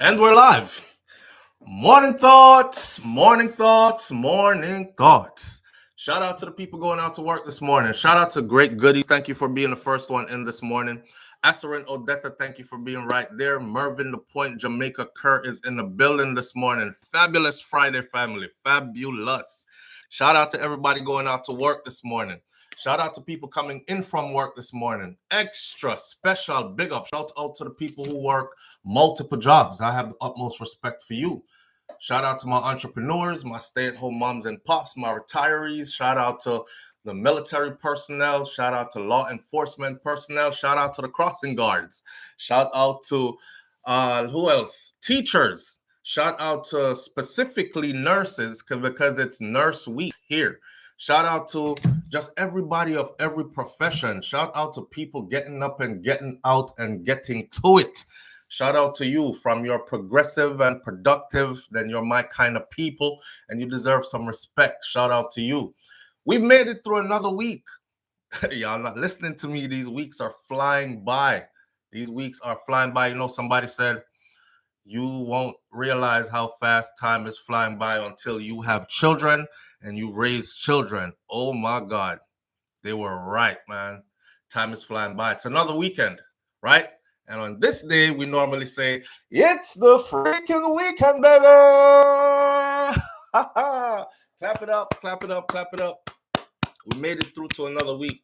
And we're live. Morning thoughts, morning thoughts, morning thoughts. Shout out to the people going out to work this morning. Shout out to Great Goodies. Thank you for being the first one in this morning. Asarin Odetta, thank you for being right there. Mervin the Point, Jamaica Kerr is in the building this morning. Fabulous Friday, family. Fabulous. Shout out to everybody going out to work this morning. Shout out to people coming in from work this morning. Extra special big up. Shout out to the people who work multiple jobs. I have the utmost respect for you. Shout out to my entrepreneurs, my stay-at-home moms and pops, my retirees. Shout out to the military personnel. Shout out to law enforcement personnel. Shout out to the crossing guards. Shout out to who else? Teachers. Shout out to specifically nurses because it's Nurse Week here. Shout out to just everybody of every profession. Shout out to people getting up and getting out and getting to it. Shout out to you from your progressive and productive, then you're my kind of people and you deserve some respect. Shout out to you. We've made it through another week. Y'all not listening to me. These weeks are flying by. These weeks are flying by. You know, somebody said, you won't realize how fast time is flying by until you have children and you raise children. Oh my God. They were right, man. Time is flying by. It's another weekend, right? And on this day, we normally say, it's the freaking weekend, baby. Clap it up, clap it up, clap it up. We made it through to another week.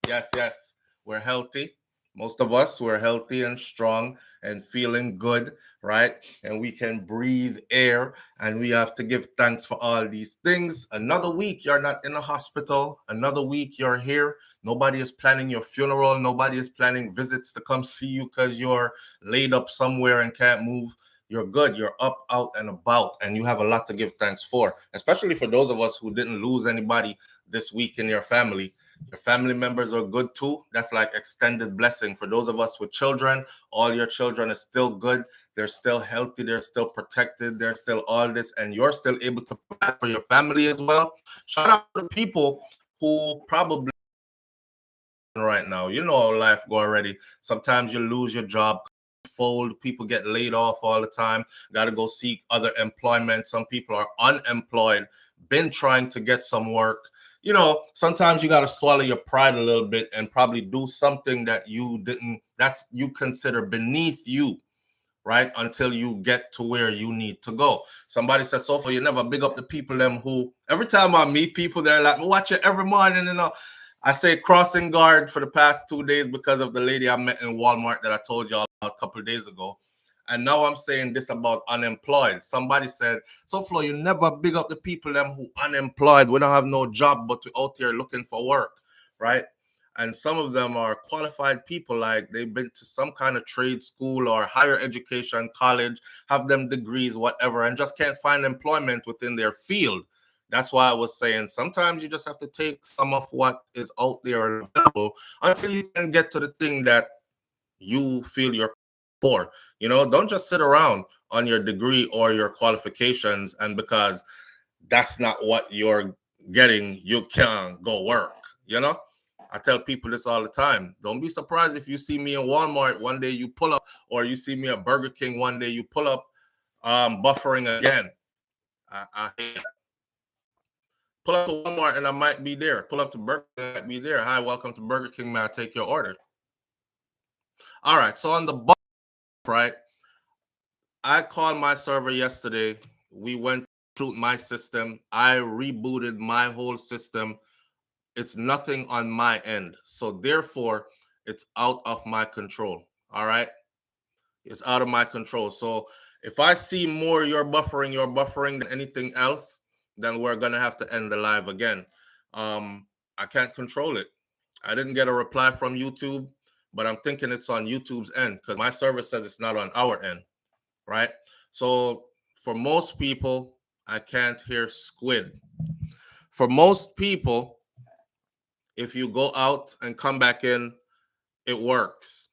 Yes, yes. We're healthy. Most of us, we're healthy and strong and feeling good, right? And we can breathe air, and we have to give thanks for all these things. Another week, you're not in a hospital. Another week, you're here. Nobody is planning your funeral. Nobody is planning visits to come see you because you're laid up somewhere and can't move. You're good. You're up, out, and about, and you have a lot to give thanks for, especially for those of us who didn't lose anybody this week in your family. Your family members are good too. That's like extended blessing. For those of us with children, all your children are still good. They're still healthy. They're still protected. They're still all this. And you're still able to provide for your family as well. Shout out to the people who probably right now. You know how life go already. Sometimes you lose your job. Fold. People get laid off all the time. Got to go seek other employment. Some people are unemployed. Been trying to get some work. You know, sometimes you got to swallow your pride a little bit and probably do something that you consider beneath you, right? Until you get to where you need to go. Somebody says, so far, you never big up the people them who, every time I meet people, they're like, watch it every morning, you know. I say crossing guard for the past 2 days because of the lady I met in Walmart that I told y'all about a couple of days ago. And now I'm saying this about unemployed. Somebody said, so Flo, you never big up the people them who unemployed. We don't have no job, but we're out there looking for work, right? And some of them are qualified people, like they've been to some kind of trade school or higher education, college, have them degrees, whatever, and just can't find employment within their field. That's why I was saying sometimes you just have to take some of what is out there available until you can get to the thing that you feel you're for. You know, don't just sit around on your degree or your qualifications, and because that's not what you're getting, you can't go work. You know, I tell people this all the time. Don't be surprised if you see me in Walmart one day you pull up, or you see me at Burger King one day you pull up, buffering again. I hate that. Pull up to Walmart and I might be there. Pull up to Burger King, I might be there. Hi, welcome to Burger King. May I take your order? All right. So on the bus, right, I called my server yesterday. We went through my system. I rebooted my whole system. It's nothing on my end. So therefore, it's out of my control. All right. It's out of my control. So if I see more you're buffering than anything else, then we're gonna have to end the live again. I can't control it. I didn't get a reply from YouTube, but I'm thinking it's on YouTube's end because my server says it's not on our end, right? So for most people, I can't hear squid. For most people, if you go out and come back in, it works.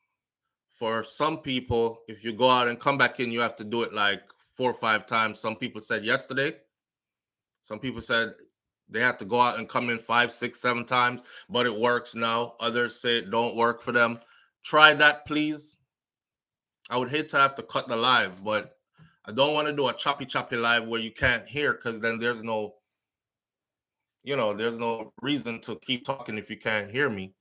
For some people, if you go out and come back in, you have to do it like 4 or 5 times. Some people said yesterday. Some people said they have to go out and come in 5, 6, 7 times, but it works now. Others say it don't work for them. Try that, please. I would hate to have to cut the live, but I don't want to do a choppy live where you can't hear, because then there's no, there's no reason to keep talking if you can't hear me.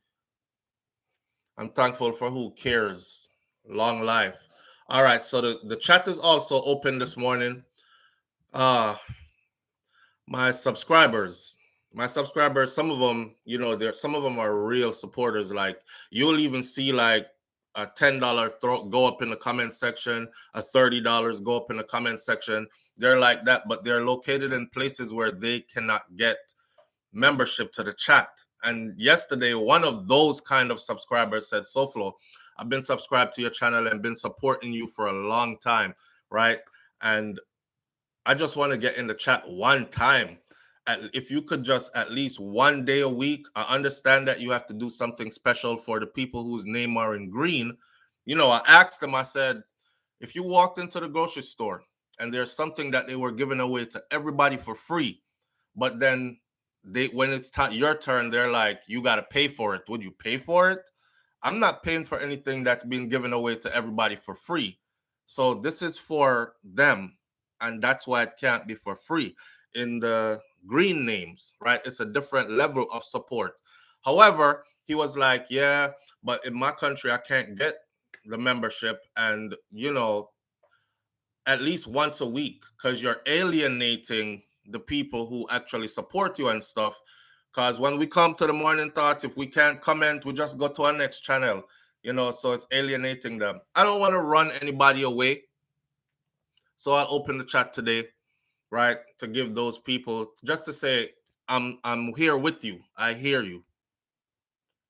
I'm thankful for who cares. Long life. All right, so the chat is also open this morning. My subscribers, some of them, some of them are real supporters. Like, you'll even see like a $10 go up in the comment section, a $30 go up in the comment section. They're like that, but they're located in places where they cannot get membership to the chat. And yesterday, one of those kind of subscribers said, SouFlo, I've been subscribed to your channel and been supporting you for a long time, right? And I just want to get in the chat one time. If you could just at least one day a week, I understand that you have to do something special for the people whose name are in green. I asked them, I said, if you walked into the grocery store and there's something that they were giving away to everybody for free, but then when it's your turn, they're like, you got to pay for it. Would you pay for it? I'm not paying for anything that's being given away to everybody for free. So this is for them, and that's why it can't be for free. In the green names, right? It's a different level of support. However, he was like, yeah, but in my country, I can't get the membership, and at least once a week, because you're alienating the people who actually support you and stuff. Because when we come to the morning thoughts, if we can't comment, we just go to our next channel, so it's alienating them. I don't want to run anybody away. So I'll open the chat today, right, to give those people, just to say, I'm here with you. I hear you.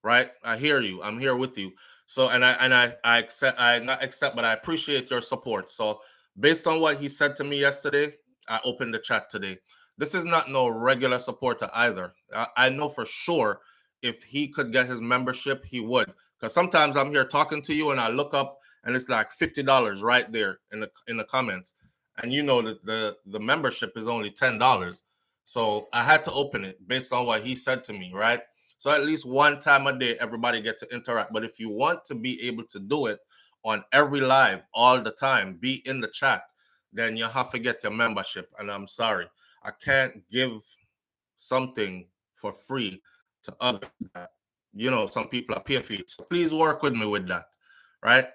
Right? I hear you. I'm here with you. So, and I accept, I not accept, but I appreciate your support. So based on what he said to me yesterday, I opened the chat today. This is not no regular supporter either. I know for sure if he could get his membership, he would. Because sometimes I'm here talking to you and I look up and it's like $50 right there in the comments. And that the membership is only $10. So I had to open it based on what he said to me, right? So at least one time a day, everybody get to interact. But if you want to be able to do it on every live all the time, be in the chat, then you have to get your membership. And I'm sorry, I can't give something for free to others. Some people are paying for it. So please work with me with that, right?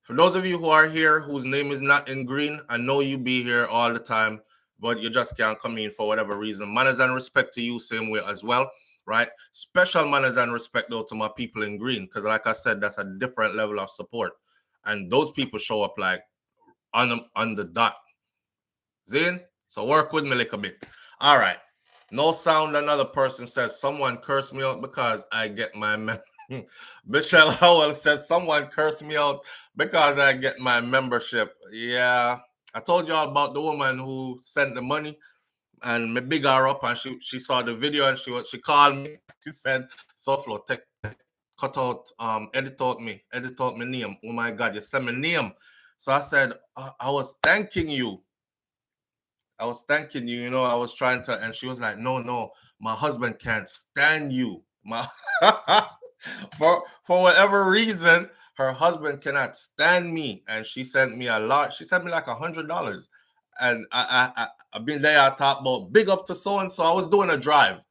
For those of you who are here whose name is not in green, I know you be here all the time, but you just can't come in for whatever reason. Manners and respect to you, same way as well, right? Special manners and respect, though, to my people in green, because like I said, that's a different level of support. And those people show up like on the dot. Zin? So work with me a little bit. All right. No sound, another person says, someone cursed me out because I get my Michelle Howell says, someone cursed me out because I get my membership. Yeah. I told y'all about the woman who sent the money, and me big her up, and she saw the video, and she called me. She said, SouFlo, cut out, edit out my name. Oh my God, you sent me name. So I said, I was thanking you. I was thanking you, I was trying to, and she was like, no, my husband can't stand you. For whatever reason, her husband cannot stand me, and she sent me a lot. She sent me like $100, and I've been there. I talked about big up to so and so. I was doing a drive.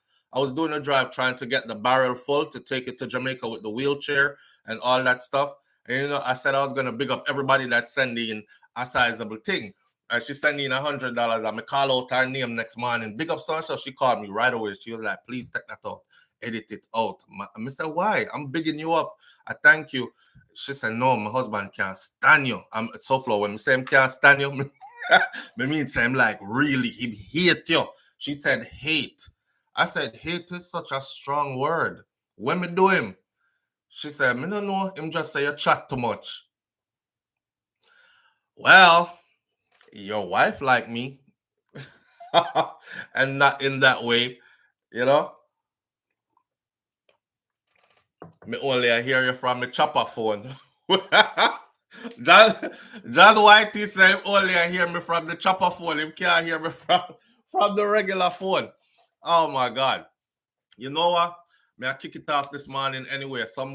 Trying to get the barrel full to take it to Jamaica with the wheelchair and all that stuff. And I said I was gonna big up everybody that's sending a sizable thing. And she sent me $100. I'm gonna call out her name next morning. Big up so. She called me right away. She was like, please take that out. Edit it out. I said, why? I'm bigging you up. I thank you. She said, no, my husband can't stand you. I'm SouFlo. When I say him can't stand you, me mean say him like really, he hate you. She said hate. I said, hate is such a strong word. When me do him? She said, me don't know. Him just say you chat too much. Well, your wife like me. And not in that way, Me only I hear you from the chopper phone. John Whitey said only I hear me from the chopper phone. Him can't hear me from the regular phone. Oh my God. You know what? May I kick it off this morning anyway. Some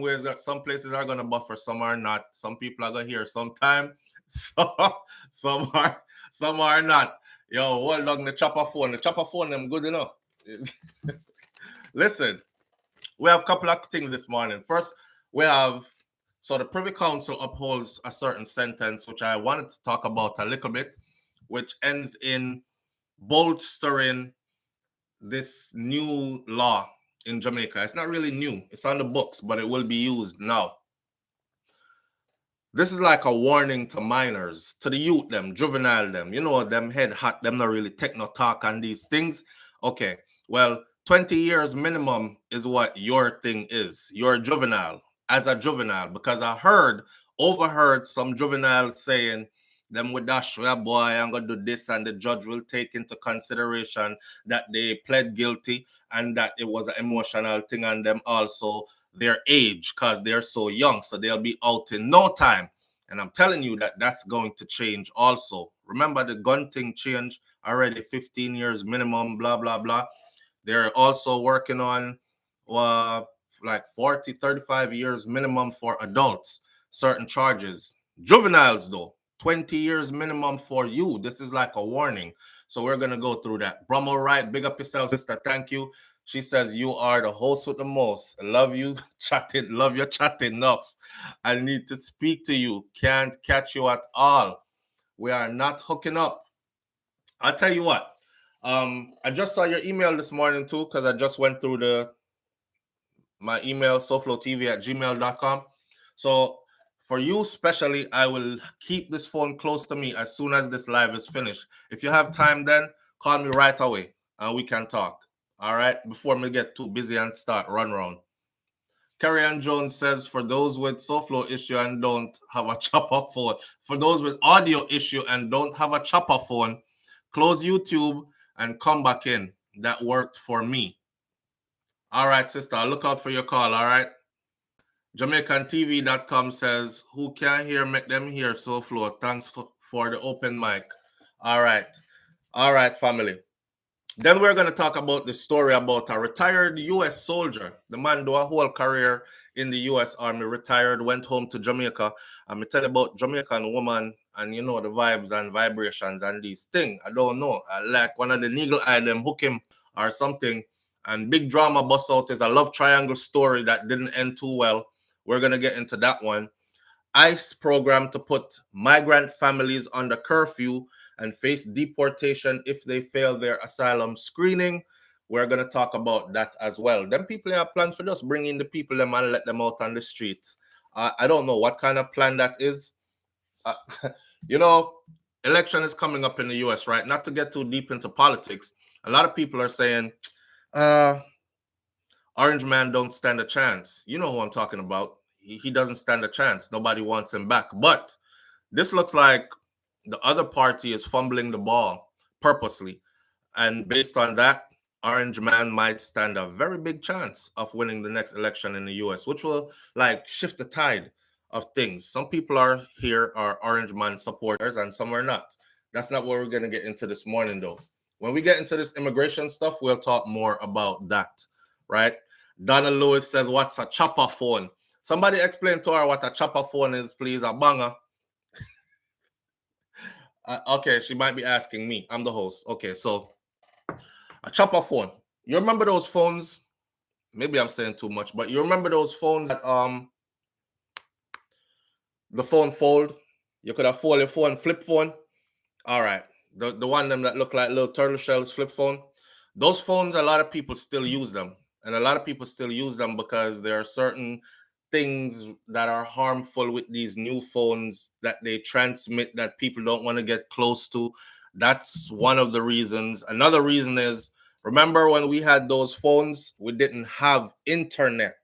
places are gonna buffer, some are not. Some people are gonna hear sometime. So some are not. Yo, hold on the chopper phone. The chopper phone them good enough. Listen, we have a couple of things this morning. First, we have so the Privy Council upholds a certain sentence, which I wanted to talk about a little bit, which ends in bolstering this new law in Jamaica. It's not really new, it's on the books, but it will be used now. This is like a warning to minors, to the youth, them, juvenile, them, you know, them head hot, them not really take no talk on these things. Okay, well, 20 years minimum is what your thing is. You're a juvenile, as a juvenile, because I overheard some juveniles saying, them with that swear boy, I'm gonna do this, and the judge will take into consideration that they pled guilty and that it was an emotional thing on them also their age because they're so young, so they'll be out in no time. And I'm telling you that that's going to change also. Remember the gun thing changed already, 15 years minimum, blah, blah, blah. They're also working on like 40, 35 years minimum for adults, certain charges. Juveniles, though, 20 years minimum for you. This is like a warning. So we're going to go through that. Brummel Wright, big up yourself, sister. Thank you. She says, you are the host with the most. I love you chatting. Love your chat enough. I need to speak to you. Can't catch you at all. We are not hooking up. I'll tell you what. I just saw your email this morning too, because I just went through my email, SouFLoTV@gmail.com. So for you especially, I will keep this phone close to me as soon as this live is finished. If you have time then, call me right away and we can talk. All right, before me get too busy and start run round. Carrie Ann Jones says, for those with SouFlo issue and don't have a chopper phone, for those with audio issue and don't have a chopper phone, close YouTube and come back in. That worked for me. All right, sister, I'll look out for your call, all right? JamaicanTV.com says, who can hear, make them hear SouFlo. Thanks for the open mic. All right, family. Then we're going to talk about the story about a retired U.S. soldier. The man do a whole career in the U.S. Army, retired, went home to Jamaica. I'm going to tell you about Jamaican woman and, you know, the vibes and vibrations and these things. I don't know. I like one of the needle eye them hook him or something. And big drama bust out is a love triangle story that didn't end too well. We're going to get into that one. ICE program to put migrant families under curfew and face deportation if they fail their asylum screening. We're going to talk about that as well. Them people have plans for just bring in the people them and let them out on the streets. I don't know what kind of plan that is. You know, election is coming up in the US, right? Not to get too deep into politics. A lot of people are saying, Orange Man don't stand a chance. You know who I'm talking about. He doesn't stand a chance. Nobody wants him back. But this looks like the other party is fumbling the ball purposely. And based on that, Orange Man might stand a very big chance of winning the next election in the US, which will like shift the tide of things. Some people are Orange Man supporters and some are not. That's not what we're going to get into this morning, though. When we get into this immigration stuff, we'll talk more about that, right? Donna Lewis says, what's a chopper phone? Somebody explain to her what a chopper phone is, please. A banger. Okay, she might be asking me. I'm the host. Okay, so a chopper phone. You remember those phones? Maybe I'm saying too much, but you remember those phones that the phone fold? You could have fold your phone, flip phone. All right. The one them that look like little turtle shells, flip phone. Those phones, a lot of people still use them. And a lot of people still use them because there are certain things that are harmful with these new phones that they transmit that people don't want to get close to. That's one of the reasons. Another reason is, remember when we had those phones, we didn't have internet,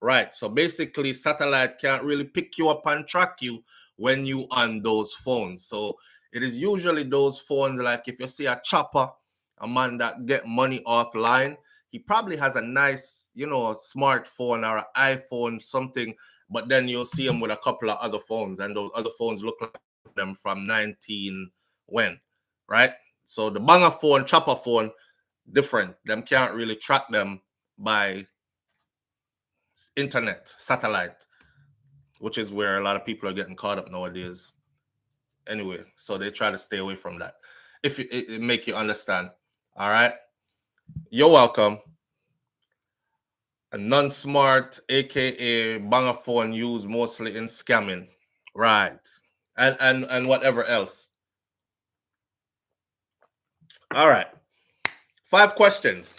right? So basically, satellite can't really pick you up and track you when you on those phones. So it is usually those phones, like if you see a chopper, a man that get money offline, he probably has a nice, you know, smartphone or an iPhone, something, but then you'll see him with a couple of other phones, and those other phones look like them from 19 when, right? So the banger phone, chopper phone, different. Them can't really track them by internet, satellite, which is where a lot of people are getting caught up nowadays. anyway. So they try to stay away from that. If it make you understand. All right. You're welcome. A non-smart, aka banger phone used mostly in scamming. Right. And whatever else. All right. 5 questions.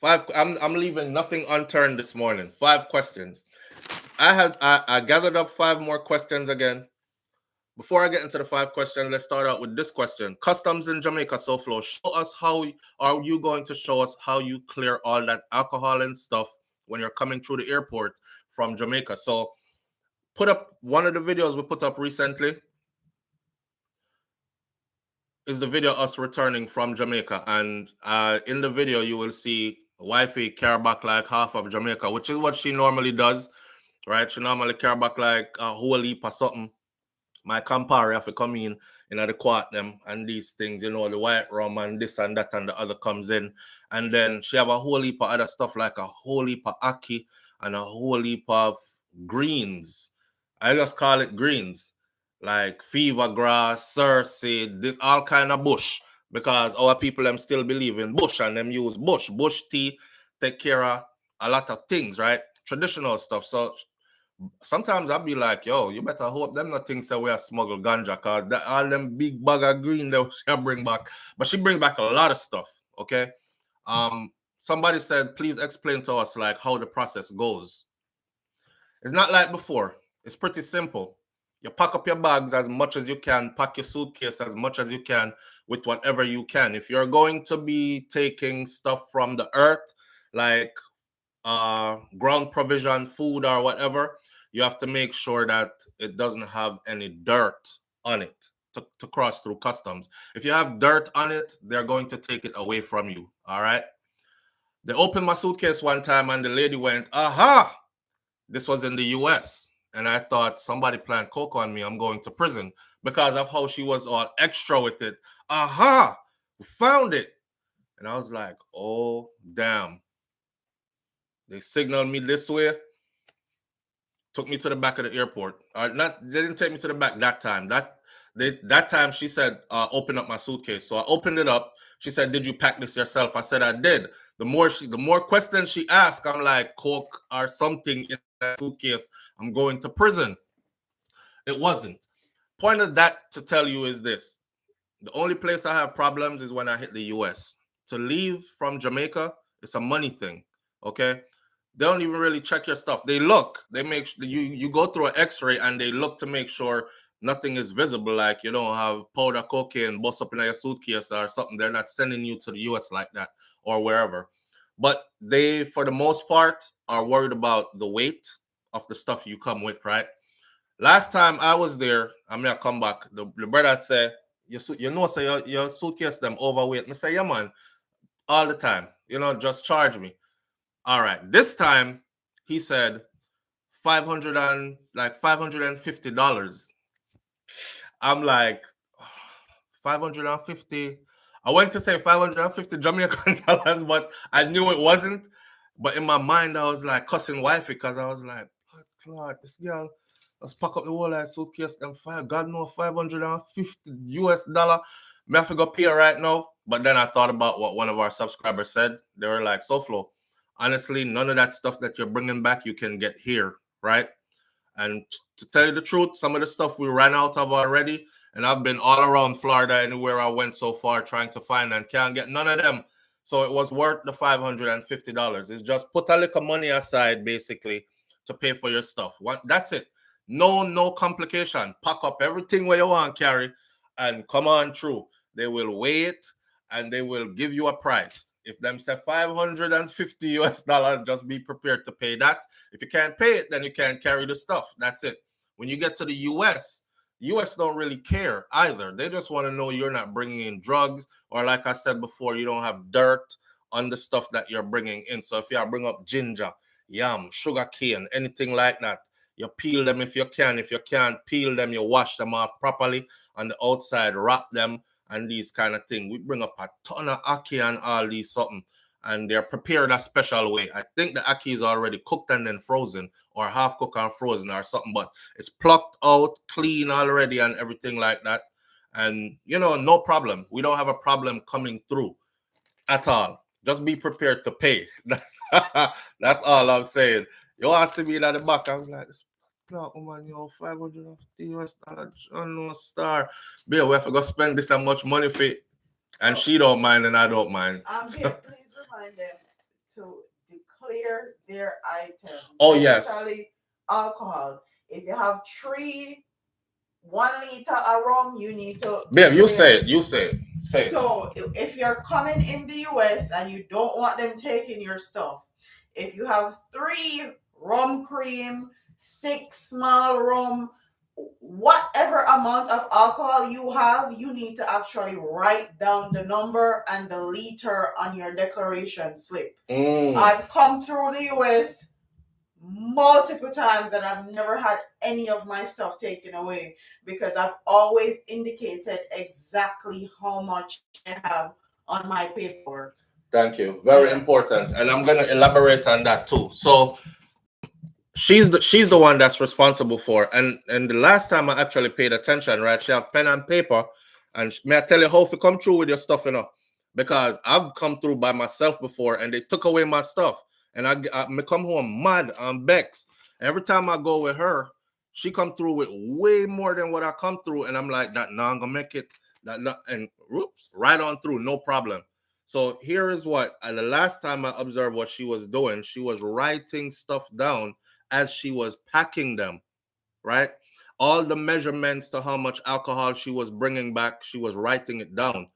I'm leaving nothing unturned this morning. 5 questions. I gathered up 5 more questions again. Before I get into the 5 questions, let's start out with this question. Customs in Jamaica, SouFLo, show us how are you going to show us how you clear all that alcohol and stuff when you're coming through the airport from Jamaica. So put up one of the videos we put up recently is the video us returning from Jamaica. And in the video, you will see wifey carry back like half of Jamaica, which is what she normally does, right? She normally carry back like a whole heap or something. My compare have to come in the quart them and these things, the white rum and this and that and the other comes in. And then she have a whole heap of other stuff like a whole heap of ackee and a whole heap of greens. I just call it greens. Like fever grass, surseed, this all kind of bush. Because our people them still believe in bush and them use bush. Bush tea take care of a lot of things, right? Traditional stuff. So sometimes I'll be like, yo, you better hope them not think that we are smuggle ganja, cause all them big bag of green that she bring back. But she bring back a lot of stuff, okay? Somebody said, please explain to us like how the process goes. It's not like before. It's pretty simple. You pack up your bags as much as you can, pack your suitcase as much as you can with whatever you can. If you're going to be taking stuff from the earth, like ground provision, food, or whatever, you have to make sure that it doesn't have any dirt on it to cross through customs. If you have dirt on it, they're going to take it away from you. All right. They opened my suitcase one time and the lady went, aha, this was in the US. And I thought somebody planned coke on me. I'm going to prison because of how she was all extra with it. Aha, we found it. And I was like, oh, damn. They signaled me this way, took me to the back of the airport. They didn't take me to the back that time. That time she said, open up my suitcase. So I opened it up. She said, did you pack this yourself? I said, I did. The more questions she asked, I'm like, coke or something in that suitcase, I'm going to prison. It wasn't. Point of that to tell you is this. The only place I have problems is when I hit the US. To leave from Jamaica, it's a money thing, okay? They don't even really check your stuff. They look, they make you go through an x-ray and they look to make sure nothing is visible, like you don't have powder cocaine bust up in your suitcase or something. They're not sending you to the US like that or wherever. But they, for the most part, are worried about the weight of the stuff you come with, right? Last time I was there, I'm gonna come back. The brother said, so your suitcase them overweight. I say, yeah, man, all the time. Just charge me. All right. This time he said $550. I'm like, 550. I went to say 550 Jamaican dollars, but I knew it wasn't. But in my mind, I was like cussing wifey because I was like, oh, Lord, this girl, let's pack up the whole like suitcase. Them God knows $550. Me have to go pay right now. But then I thought about what one of our subscribers said. They were like, SouFLo, honestly, none of that stuff that you're bringing back, you can get here, right? And to tell you the truth, some of the stuff we ran out of already. And I've been all around Florida, anywhere I went so far, trying to find and can't get none of them. So it was worth the $550. It's just put a little money aside, basically, to pay for your stuff. That's it. No complication. Pack up everything where you want to carry and come on through. They will wait and they will give you a price. If them say $550, just be prepared to pay that. If you can't pay it, then you can't carry the stuff. That's it. When you get to the US don't really care either. They just want to know you're not bringing in drugs, or like I said before, you don't have dirt on the stuff that you're bringing in. So if you bring up ginger, yam, sugar cane, anything like that, you peel them if you can. If you can't peel them, you wash them off properly on the outside, wrap them, and these kind of things. We bring up a ton of ackee and all these something. and they're prepared a special way. I think the ackee is already cooked and then frozen, or half cooked and frozen or something, but it's plucked out, clean already and everything like that. And, you know, no problem. We don't have a problem coming through at all. Just be prepared to pay. That's all I'm saying. You asked me at the back, I was like, no, man, you 500 US dollars, no star. Bill, we have to go spend this much money for it. And she don't mind and I don't mind. Please remind them to declare their items. Oh, yes. Especially alcohol. If you have 1 liter of rum, you need to. Babe, you say it. Say it. So if you're coming in the US and you don't want them taking your stuff, if you have 3 rum cream, 6 small rum, whatever amount of alcohol you have, you need to actually write down the number and the liter on your declaration slip. I've come through the US multiple times and I've never had any of my stuff taken away because I've always indicated exactly how much I have on my paperwork. Thank you. Very important. And I'm going to elaborate on that too. So she's the one that's responsible for, and the last time I actually paid attention, right, she have pen and paper, and may I tell you how to come through with your stuff, you know, because I've come through by myself before and they took away my stuff and I come home mad and vexed. Every time I go with her, she come through with way more than what I come through, and I'm like, that I'm gonna make it, and whoops, right on through, no problem. So here is what, the last time I observed what she was doing, she was writing stuff down as she was packing them, right? All the measurements to how much alcohol she was bringing back, she was writing it down.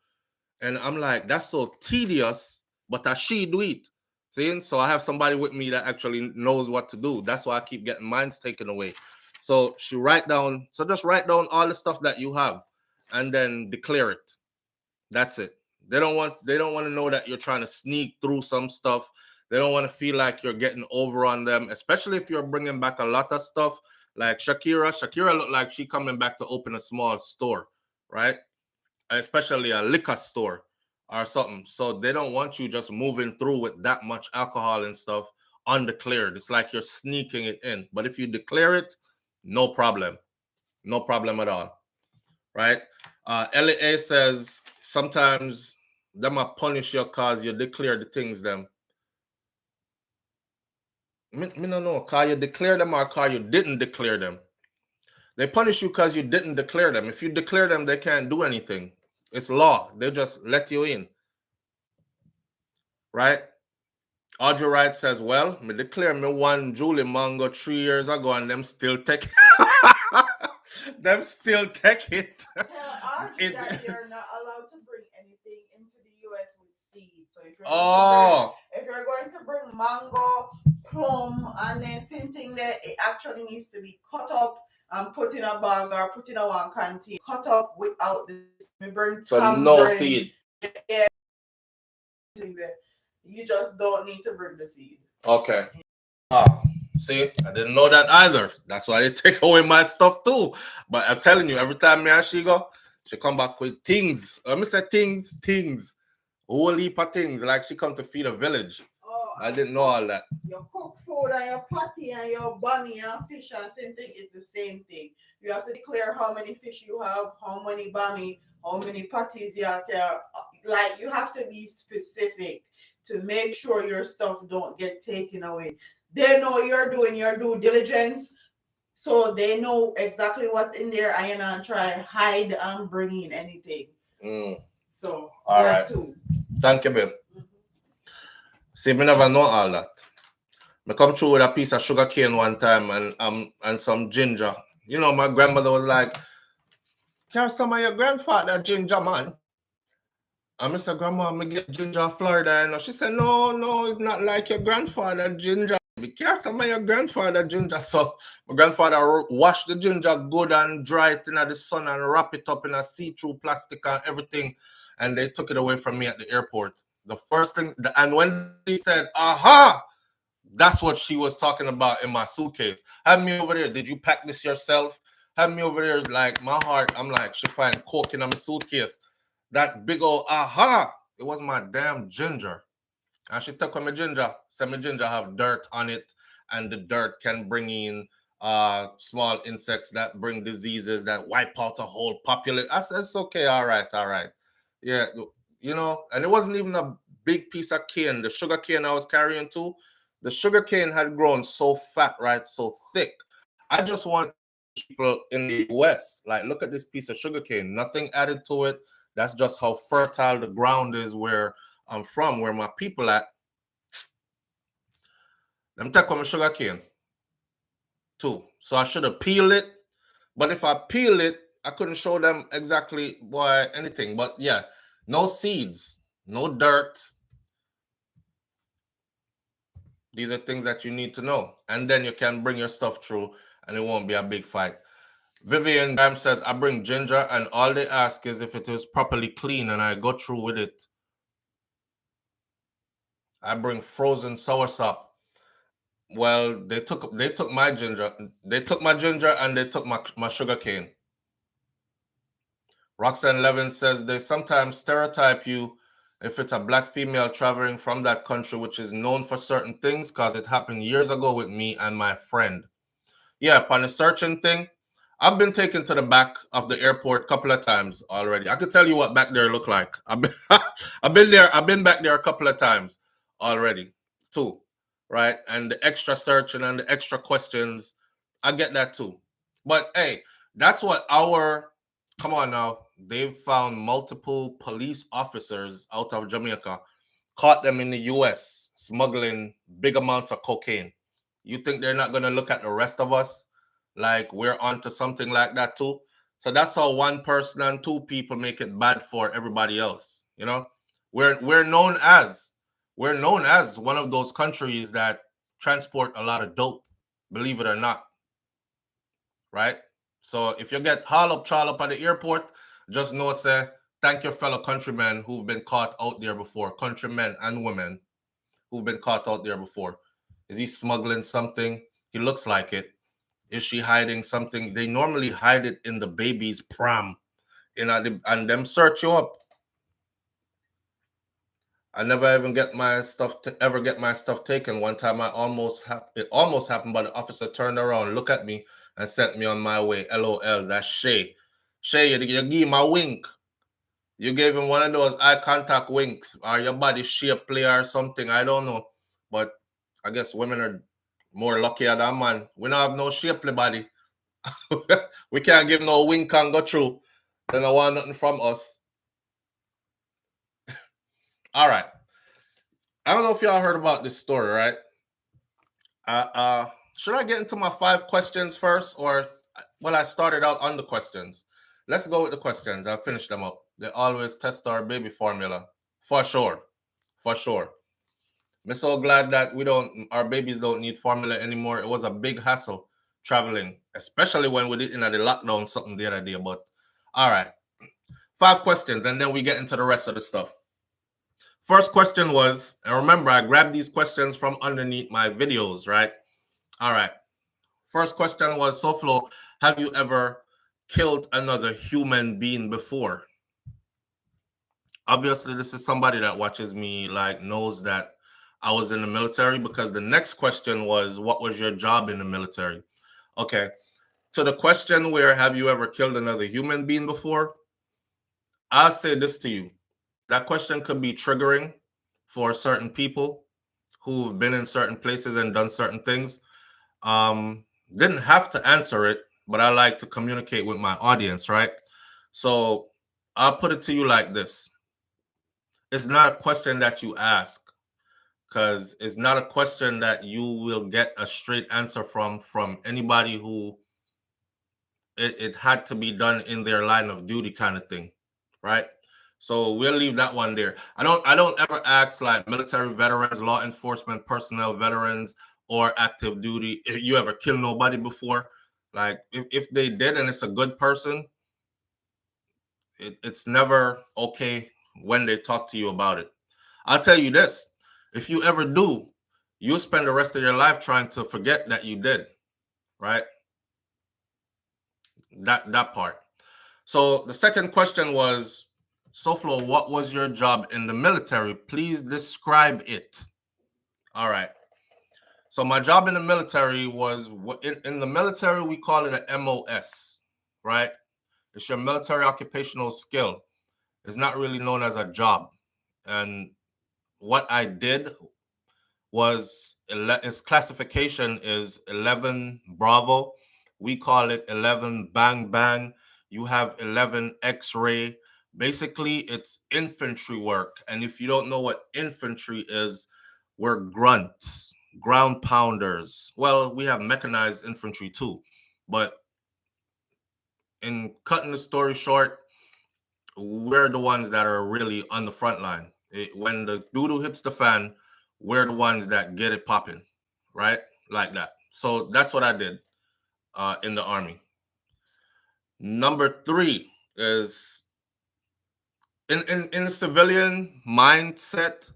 And I'm like, that's so tedious, but she do it. See? So I have somebody with me that actually knows what to do. That's why I keep getting mine taken away. So she just write down all the stuff that you have and then declare it. That's it. They don't want to know that you're trying to sneak through some stuff. They don't want to feel like you're getting over on them, especially if you're bringing back a lot of stuff. Like Shakira looked like she coming back to open a small store, right? Especially a liquor store or something. So they don't want you just moving through with that much alcohol and stuff undeclared. It's like you're sneaking it in. But if you declare it, no problem. No problem at all, right? LA says sometimes them a punish you cause you declare the things them. Me no know, cause you declare them or cause you didn't declare them. They punish you because you didn't declare them. If you declare them, they can't do anything. It's law. They just let you in. Right? Audrey Wright says, well, me declare me one Julie Mango 3 years ago and them still take them still take it. Tell Audrey that you're not allowed to bring anything into the US with seed. So if you're going to bring mango, plum, and then same thing there, it actually needs to be cut up and put in a bag or put in a one canteen. Cut up without this. So no seed. Yeah. You just don't need to bring the seed. Okay. See, I didn't know that either. That's why they take away my stuff too. But I'm telling you, every time me and she go, she come back with things. Let me say things. Whole heap of things. Like she come to feed a village. Oh, I didn't know all that. Your cook food and your patty and your bunny and fish and same thing is the same thing. You have to declare how many fish you have, how many bunny, how many patties you have there. Like you have to be specific to make sure your stuff don't get taken away. They know you're doing your due diligence, so they know exactly what's in there and you're not try hide and bring in anything. So all right. Too. Thank you, babe. See, me never know all that. I come through with a piece of sugar cane one time and some ginger. You know, my grandmother was like, "Carry some of your grandfather ginger, man." And I said, "Grandma, me get ginger Florida." And she said, No, it's not like your grandfather ginger. Be careful, some of your grandfather ginger. So my grandfather washed the ginger good and dry it in the sun and wrap it up in a see-through plastic and everything. And they took it away from me at the airport. The first thing, and when he said, "Aha," that's what she was talking about in my suitcase. Have me over there. Did you pack this yourself? Have me over there. Like my heart, I'm like, she find coke in my suitcase. That big old aha, it was my damn ginger. And she took on my ginger. Said my ginger have dirt on it, and the dirt can bring in small insects that bring diseases that wipe out a whole population. I said, it's okay, all right. Yeah, and it wasn't even a big piece of cane. The sugar cane I was carrying too, the sugar cane had grown so fat, right, so thick. I just want people in the US, like, look at this piece of sugar cane, nothing added to it. That's just how fertile the ground is where I'm from, where my people at. Let me take on my sugar cane too. So I should have peeled it. But if I peel it, I couldn't show them exactly anything. But yeah, no seeds, no dirt. These are things that you need to know. And then you can bring your stuff through and it won't be a big fight. Vivian Bam says, I bring ginger and all they ask is if it is properly clean and I go through with it. I bring frozen soursop. Well, they took my ginger. They took my ginger and they took my sugar cane. Roxanne Levin says they sometimes stereotype you if it's a black female traveling from that country, which is known for certain things, because it happened years ago with me and my friend. Yeah, upon the searching thing, I've been taken to the back of the airport a couple of times already. I could tell you what back there look like. I've been back there a couple of times already too, right? And the extra searching and the extra questions, I get that too. But hey, that's what come on now. They've found multiple police officers out of Jamaica, caught them in the US smuggling big amounts of cocaine. You think they're not going to look at the rest of us like we're onto something like that too? So that's how one person and two people make it bad for everybody else. We're known as one of those countries that transport a lot of dope, believe it or not. Right? So if you get haul up at the airport, just know, say, thank your fellow countrymen who've been caught out there before, countrymen and women who've been caught out there before. Is he smuggling something? He looks like it. Is she hiding something? They normally hide it in the baby's pram, and them search you up. I never even get my stuff taken. One time, it almost happened, but the officer turned around, looked at me, and sent me on my way. LOL. That's Shay. Shay, you gave him a wink. You gave him one of those eye contact winks, or your body shape play or something. I don't know, but I guess women are more luckier than man. We don't have no shapely body. We can't give no wink and go through. They don't want nothing from us. All right. I don't know if y'all heard about this story, right? Should I get into my 5 questions first, or I started out on the questions? Let's go with the questions. I'll finish them up. They always test our baby formula. For sure. I'm so glad that our babies don't need formula anymore. It was a big hassle traveling, especially when we did in the lockdown something the other day. But all right, 5 questions, and then we get into the rest of the stuff. First question was, and remember, I grabbed these questions from underneath my videos, right? All right. First question was, SouFlo, have you ever killed another human being before? Obviously, this is somebody that watches me, like, knows that I was in the military, because the next question was, what was your job in the military? Okay. To the question where, have you ever killed another human being before? I'll say this to you. That question could be triggering for certain people who've been in certain places and done certain things. Didn't have to answer it, but I like to communicate with my audience, right? So I'll put it to you like this. It's not a question that you ask, because it's not a question that you will get a straight answer from anybody who it had to be done in their line of duty kind of thing, right? So we'll leave that one there. I don't ever ask like military veterans, law enforcement personnel, veterans, or active duty, if you ever killed nobody before. Like if they did and it's a good person, it's never okay when they talk to you about it. I'll tell you this: if you ever do, you'll spend the rest of your life trying to forget that you did, right? That part. So the second question was, SouFlo, what was your job in the military? Please describe it. All right. So my job in the military was in the military we call it a MOS, right? It's your military occupational skill. It's not really known as a job. And what I did was its classification is 11 Bravo. We call it 11 Bang Bang. You have 11 X-ray. Basically, it's infantry work. And if you don't know what infantry is, we're grunts, ground pounders. Well, we have mechanized infantry too. But in cutting the story short, we're the ones that are really on the front line. When the doodle hits the fan, we're the ones that get it popping, right? Like that. So that's what I did in the army. Number 3 is in the civilian mindset.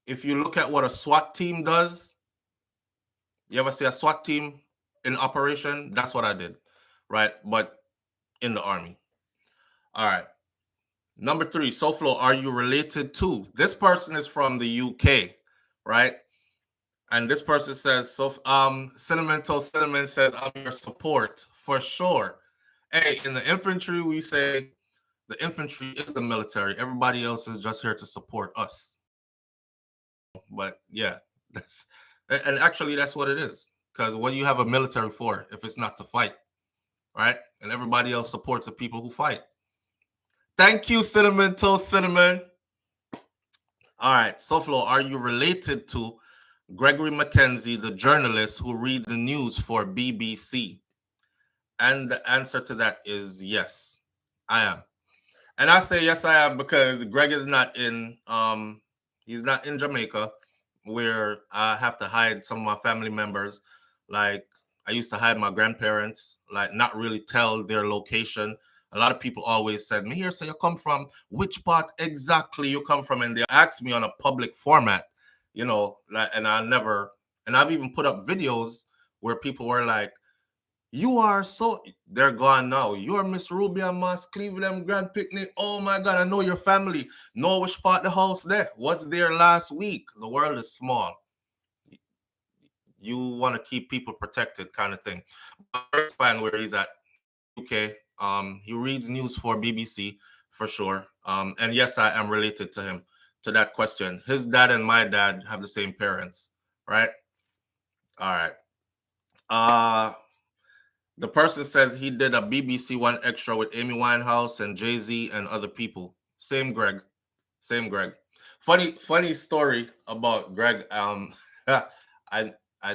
If you look at what a SWAT team does, you ever see a SWAT team in operation? That's what I did, right? But in the army. All right. Number 3, SouFlo, are you related to? This person is from the UK, right? And this person says, so Cinnamon Toast Cinnamon says, I'm your support for sure. Hey, in the infantry, we say the infantry is the military. Everybody else is just here to support us. But yeah, and actually that's what it is. Because what do you have a military for if it's not to fight, right? And everybody else supports the people who fight. Thank you, Cinnamon Toast Cinnamon. All right, SouFlo, are you related to Gregory Mackenzie, the journalist who reads the news for BBC? And the answer to that is yes, I am. And I say yes, I am because Greg is not in he's not in Jamaica, where I have to hide some of my family members. Like I used to hide my grandparents, like not really tell their location. A lot of people always said, "Me here, so you come from which part exactly you come from?" And they asked me on a public format, like, and I've even put up videos where people were like, you are so, they're gone now. You are Miss Ruby and Mass Cleveland Grand Picnic. Oh my God, I know your family. Know which part the house there. Was there last week. The world is small. You want to keep people protected, kind of thing. But it's fine where he's at. UK. He reads news for BBC for sure. And yes, I am related to him. To that question, his dad and my dad have the same parents, right? All right. The person says he did a BBC One extra with Amy Winehouse and Jay-Z and other people. Same Greg. Same Greg. Funny story about Greg. I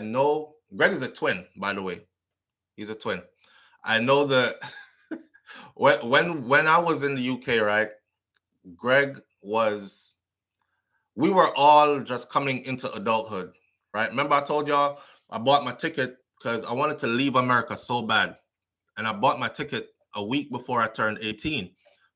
know Greg is a twin, by the way. He's a twin. I know that when I was in the UK, right? Greg was we were all just coming into adulthood, right? Remember I told y'all I bought my ticket because I wanted to leave America so bad. And I bought my ticket a week before I turned 18.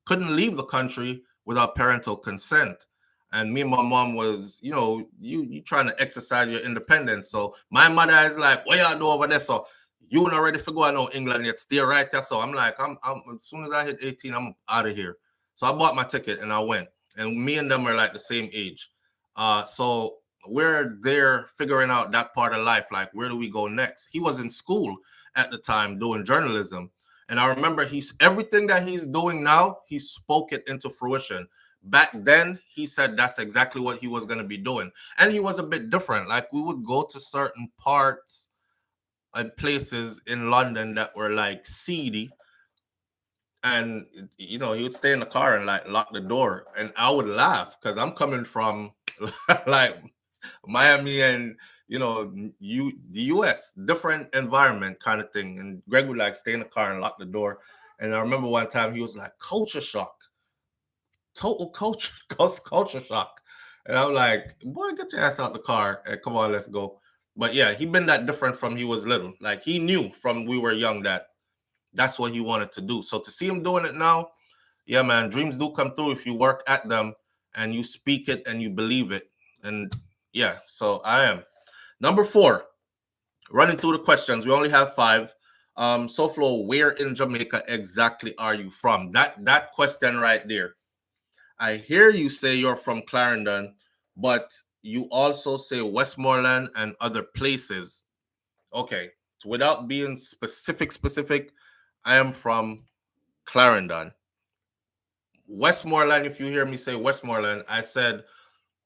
Couldn't leave the country without parental consent. And me and my mom was, you trying to exercise your independence. So my mother is like, what y'all do over there? So you not ready for going to England yet? Stay right there. So I'm like, I'm as soon as I hit 18, I'm out of here. So I bought my ticket and I went. And me and them are like the same age. So we're there figuring out that part of life. Like, where do we go next? He was in school at the time doing journalism. And I remember everything that he's doing now, he spoke it into fruition. Back then, he said that's exactly what he was going to be doing. And he was a bit different. Like, we would go to certain parts and places in London that were like seedy. And, he would stay in the car and like lock the door. And I would laugh because I'm coming from like Miami and the US, different environment kind of thing. And Greg would like stay in the car and lock the door. And I remember one time he was like, culture shock, total culture shock. And I'm like, boy, get your ass out the car and come on, let's go. But yeah, he been that different from he was little. Like he knew from we were young that that's what he wanted to do. So to see him doing it now, yeah, man, dreams do come through if you work at them and you speak it and you believe it. And yeah, so I am. Number 4, running through the questions. We only have 5. SouFlo, where in Jamaica exactly are you from? That question right there. I hear you say you're from Clarendon, but you also say Westmoreland and other places. Okay, so without being specific, I am from Clarendon. Westmoreland, if you hear me say Westmoreland, I said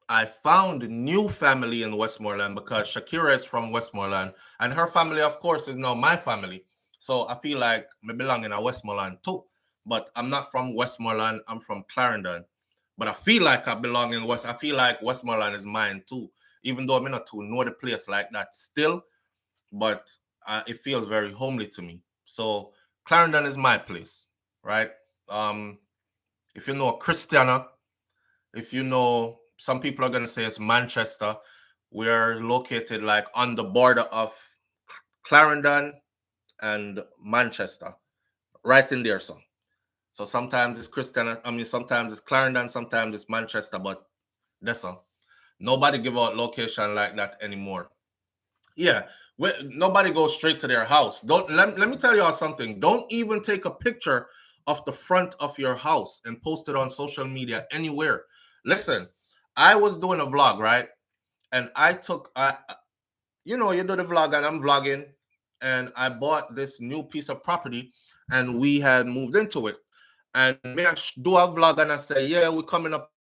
I found new family in Westmoreland because Shakira is from Westmoreland, and her family, of course, is now my family. So I feel like I belong in a Westmoreland too. But I'm not from Westmoreland, I'm from Clarendon. But I feel like I belong in West. I feel like Westmoreland is mine too, even though I'm not too know the place like that still. But it feels very homely to me. So Clarendon is my place, right? Um, if you know Christiana, if you know, some people are going to say it's Manchester. We're located like on the border of Clarendon and Manchester, right in there. So sometimes it's Christian, sometimes it's Clarendon, sometimes it's Manchester, but that's all. Nobody give out location like that anymore. Yeah, nobody goes straight to their house. Don't let me tell you all something. Don't even take a picture of the front of your house and post it on social media anywhere. Listen, I was doing a vlog, right? And you do the vlog and I'm vlogging, and I bought this new piece of property, and we had moved into it. And me I do a vlog and I say, yeah, we're coming up,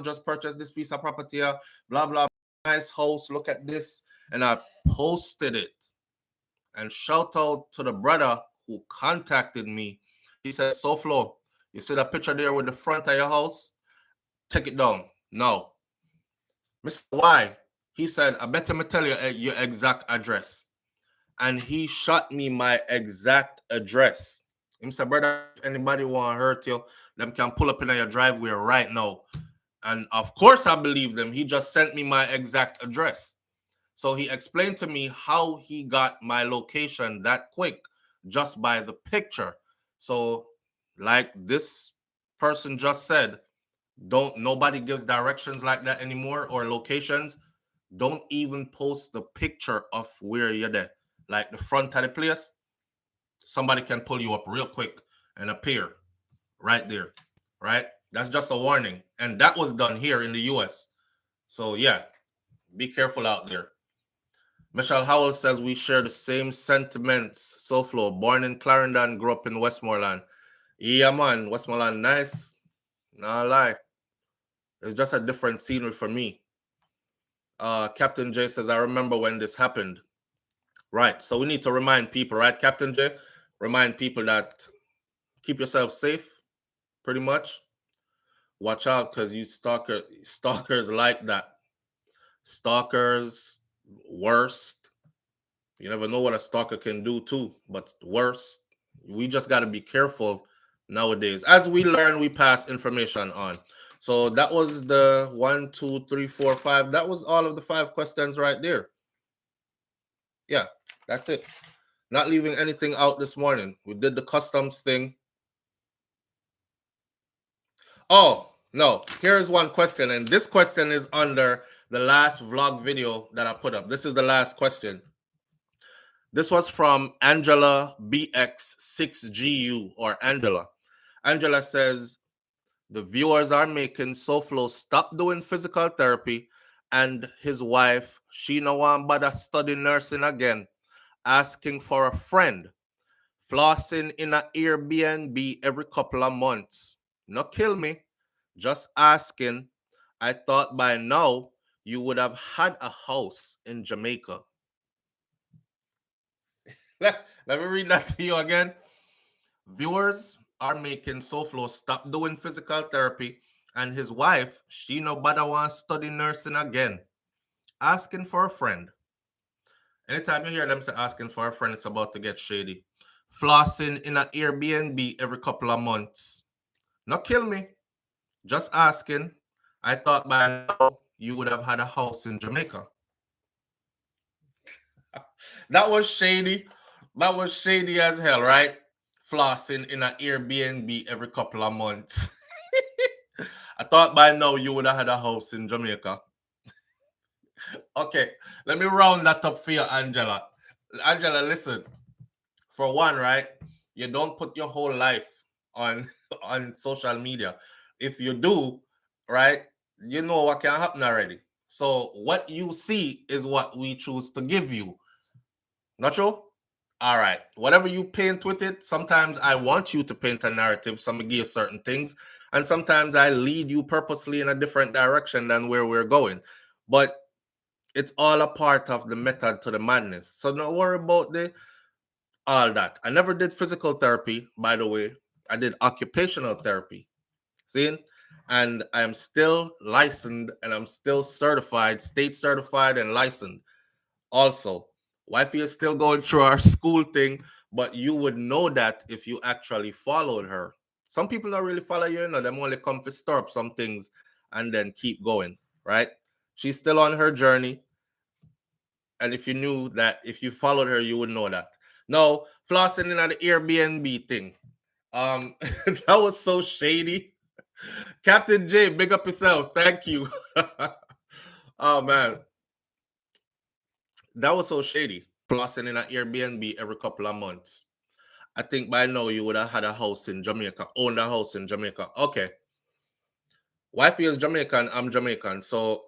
just purchase this piece of property, blah blah, nice house. Look at this, and I posted it. And shout out to the brother who contacted me. He said, SouFlo, you see that picture there with the front of your house? Take it down. No. Mr. Why? He said, I better me tell you your exact address. And he shot me my exact address. He said, brother, if anybody want to hurt you, them can pull up in your driveway right now. And of course I believe them. He just sent me my exact address. So he explained to me how he got my location that quick just by the picture. So, like this person just said, don't nobody gives directions like that anymore or locations. Don't even post the picture of where you're there. Like the front of the place, somebody can pull you up real quick and appear right there. Right? That's just a warning. And that was done here in the US. So yeah, be careful out there. Michelle Howell says we share the same sentiments. SouFlo, born in Clarendon, grew up in Westmoreland. Yeah, man, Westmoreland, nice. Nah lie. It's just a different scenery for me. Captain J says, I remember when this happened. Right. So we need to remind people, right, Captain J? Remind people that keep yourself safe, pretty much. Watch out, because you stalkers like that. Stalkers, worst. You never know what a stalker can do too, but worse. We just got to be careful nowadays. As we learn, we pass information on. So that was the 1, 2, 3, 4, 5. That was all of the 5 questions right there. Yeah, that's it. Not leaving anything out this morning. We did the customs thing. Oh, no. Here's one question. And this question is under the last vlog video that I put up. This is the last question. This was from Angela BX6GU or Angela. Angela says, the viewers are making SouFlo stop doing physical therapy, and his wife, she no want bother study nursing again, asking for a friend, flossing in an Airbnb every couple of months. No kill me, just asking. I thought by now you would have had a house in Jamaica. Let me read that to you again. Viewers are making SouFlo stop doing physical therapy, and his wife, she no bother want study nursing again, asking for a friend. Anytime you hear them say asking for a friend, it's about to get shady. Flossing in an Airbnb every couple of months. Not kill me, just asking. I thought by now you would have had a house in Jamaica. That was shady. That was shady as hell, right? Flossing in an Airbnb every couple of months. I thought by now you would have had a house in Jamaica. Okay, let me round that up for you, Angela. Angela, listen. For one, right? You don't put your whole life on on social media. if you do, right, you know what can happen already. So what you see is what we choose to give you. Not true? All right. Whatever you paint with it, sometimes I want you to paint a narrative, so I'm gonna give you certain things, and sometimes I lead you purposely in a different direction than where we're going. But it's all a part of the method to the madness. So don't worry about the all that. I never did physical therapy, by the way. I did occupational therapy. See? And I am still licensed and I'm still certified, state certified and licensed. Also, wifey is still going through our school thing, but you would know that if you actually followed her. Some people don't really follow you, them only come to stir up some things and then keep going, right? She's still on her journey. And if you knew that, if you followed her, you would know that. No, flossing in the Airbnb thing. That was so shady. Captain J, big up yourself. Thank you. Oh man, that was so shady. Flossing in an Airbnb every couple of months. I think by now you would have had a house in Jamaica, owned a house in Jamaica. Okay. Wifey is Jamaican, I'm Jamaican. So,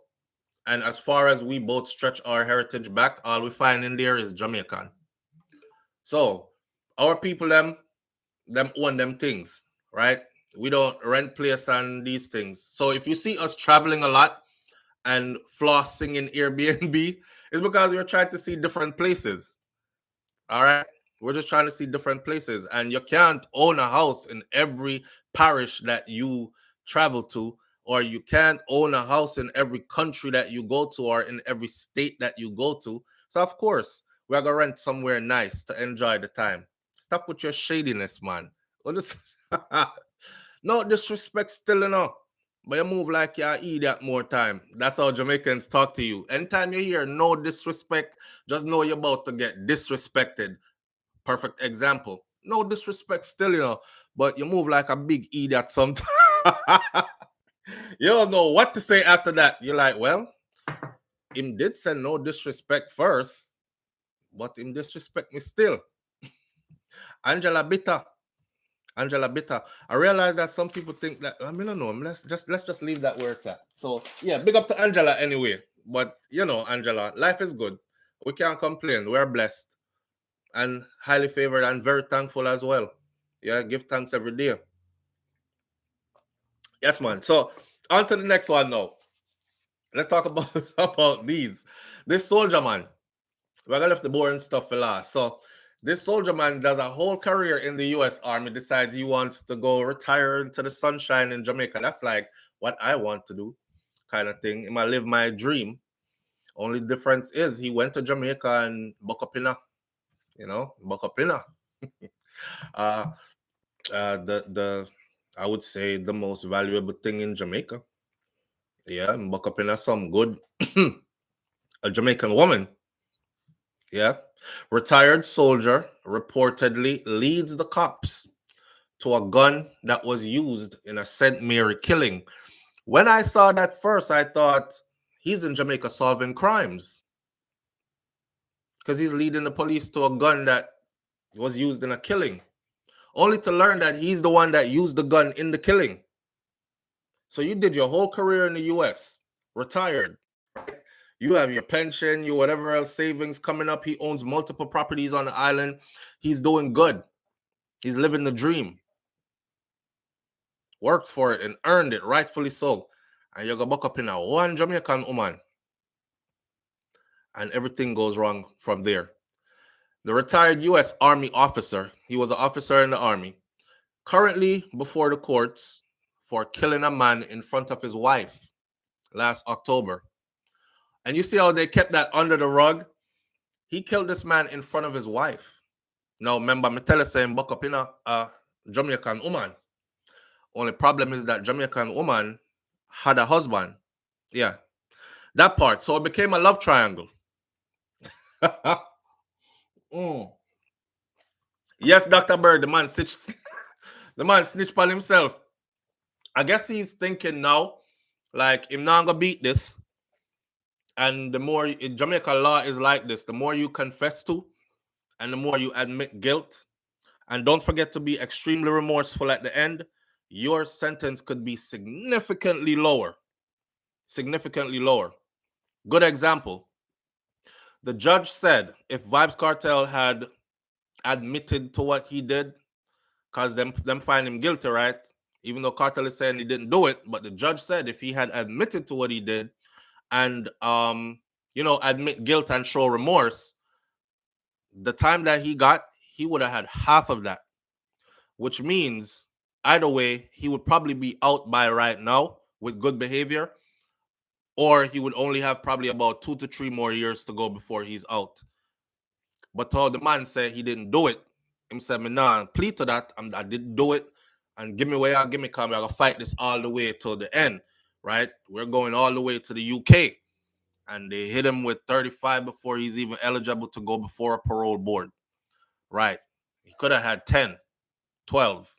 and as far as we both stretch our heritage back, all we find in there is Jamaican. So, our people, them own them things, right? We don't rent place and these things. So, if you see us traveling a lot and flossing in Airbnb, it's because we're trying to see different places. All right. We're just trying to see different places. And you can't own a house in every parish that you travel to, or you can't own a house in every country that you go to, or in every state that you go to. So, of course, we're going to rent somewhere nice to enjoy the time. Stop with your shadiness, man. No disrespect still, but you move like you're an idiot more time. That's how Jamaicans talk to you. Anytime you hear no disrespect, just know you're about to get disrespected. Perfect example. No disrespect still, but you move like a big idiot sometimes. You don't know what to say after that. You're like, well, him did say no disrespect first, but him disrespect me still. Angela Bitter. Angela Bitter. I realize that some people think that I don't know. Let's just leave that where it's at. So yeah, big up to Angela anyway. But Angela, life is good. We can't complain. We're blessed and highly favored and very thankful as well. Yeah, give thanks every day. Yes, man. So on to the next one now. Let's talk about about these. This soldier man. We're gonna leave the boring stuff for last. So this soldier man does a whole career in the US Army, decides he wants to go retire into the sunshine in Jamaica. That's like what I want to do, kind of thing. He might live my dream. Only difference is he went to Jamaica and buck up in buck up in the I would say the most valuable thing in Jamaica. Yeah, buck up in some good a Jamaican woman. Yeah. Retired soldier reportedly leads the cops to a gun that was used in a St. Mary killing. When I saw that first, I thought he's in Jamaica solving crimes because he's leading the police to a gun that was used in a killing, only to learn that he's the one that used the gun in the killing. So you did your whole career in the US, retired, right? You have your pension, your whatever else savings coming up. He owns multiple properties on the island. He's doing good. He's living the dream. Worked for it and earned it, rightfully so. And you go back up in a one Jamaican woman. And everything goes wrong from there. The retired U.S. Army officer, he was an officer in the Army, currently before the courts for killing a man in front of his wife last October. And you see how they kept that under the rug? He killed this man in front of his wife. Now, remember, me tell you saying buck up in a Jamaican woman. Only problem is that Jamaican woman had a husband. Yeah, that part. So it became a love triangle. Yes, Dr. Bird, the man snitched on himself. I guess he's thinking now, like, him not gonna beat this. And the more Jamaica law is like this, the more you confess to, and the more you admit guilt, and don't forget to be extremely remorseful at the end, your sentence could be significantly lower. Significantly lower. Good example. The judge said if Vibes Cartel had admitted to what he did, because them find him guilty, right? Even though Cartel is saying he didn't do it, but the judge said if he had admitted to what he did and admit guilt and show remorse, the time that he got, he would have had half of that. Which means either way, he would probably be out by right now with good behavior, or he would only have probably about 2 to 3 more years to go before he's out. But how the man said he didn't do it, him said, me nah, plead to that, I didn't do it, and give me where I give me come, I gotta fight this all the way till the end, right? We're going all the way to the UK. And they hit him with 35 before he's even eligible to go before a parole board. Right. He could have had 10, 12,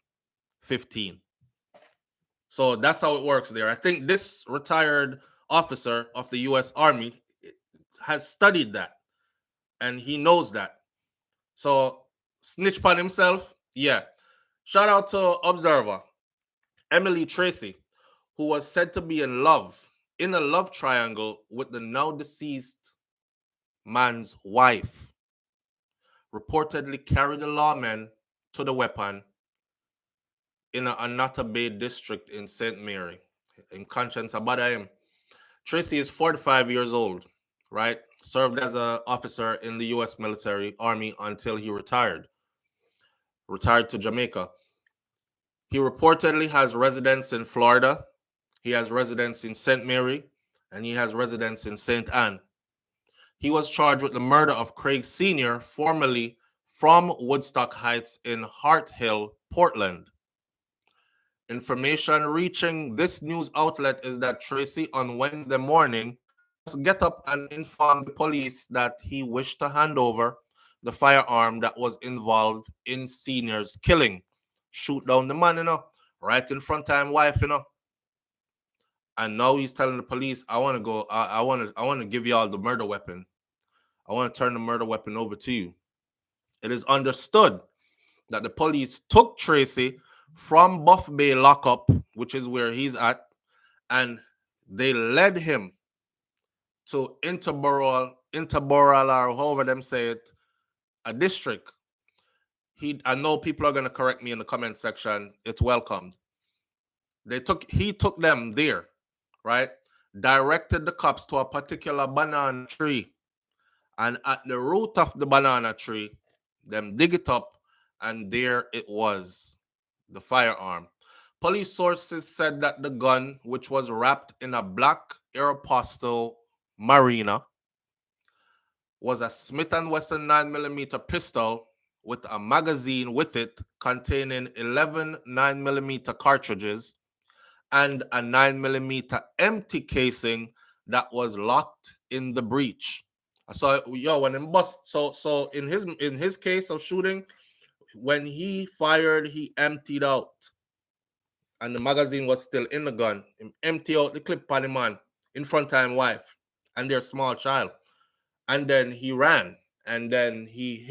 15. So that's how it works there. I think this retired officer of the U.S. Army has studied that, and he knows that. So snitch upon himself, yeah. Shout out to Observer, Emily Tracy, who was said to be in a love triangle with the now deceased man's wife, reportedly carried the lawman to the weapon in a Anata Bay district in St. Mary. In conscience about him. Tracy is 45 years old, right? Served as an officer in the U.S. military army until he retired. Retired to Jamaica. He reportedly has residence in Florida. He has residence in St. Mary, and he has residence in St. Anne. He was charged with the murder of Craig Sr., formerly from Woodstock Heights in Hart Hill, Portland. Information reaching this news outlet is that Tracy on Wednesday morning just get up and inform the police that he wished to hand over the firearm that was involved in Senior's killing. Shoot down the man, right in front of his wife, And now he's telling the police, I want to go, I want to give y'all the murder weapon. I want to turn the murder weapon over to you. It is understood that the police took Tracy from Buff Bay lockup, which is where he's at, and they led him to Interborough, or however them say it, a district. I know people are gonna correct me in the comment section. It's welcomed. He took them there, right? Directed the cops to a particular banana tree, and at the root of the banana tree, them dig it up, and there it was, the firearm. Police sources said that the gun, which was wrapped in a black Aeropostale Marina, was a Smith & Wesson 9mm pistol with a magazine with it containing 11 9mm cartridges and a 9mm empty casing that was locked in the breech. So when him bust, so in his case of shooting, when he fired, he emptied out, and the magazine was still in the gun. He emptied out the clip on the man in front of his wife and their small child, and then he ran, and then he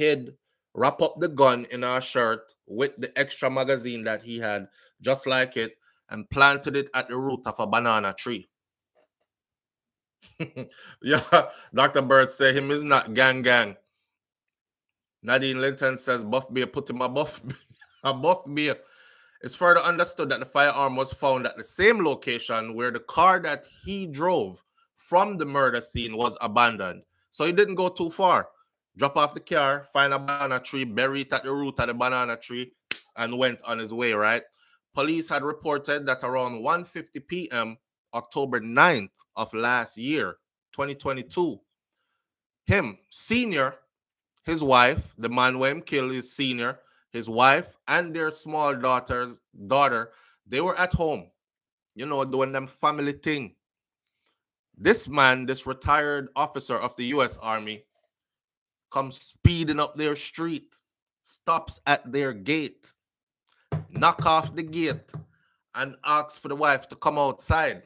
wrap up the gun in our shirt with the extra magazine that he had, just like it, and planted it at the root of a banana tree. Yeah, Dr. Bird say him is not gang. Nadine Linton says Buff Beer put him a Buff Beer. It's further understood that the firearm was found at the same location where the car that he drove from the murder scene was abandoned. So he didn't go too far. Drop off the car, find a banana tree, bury it at the root of the banana tree, and went on his way, right? Police had reported that around 1:50 p.m., October 9th of last year, 2022, him, Senior, his wife, the man who him killed is Senior, his wife, and their small daughter, they were at home, doing them family thing. This man, this retired officer of the U.S. Army, comes speeding up their street, stops at their gate, knock off the gate, and asks for the wife to come outside.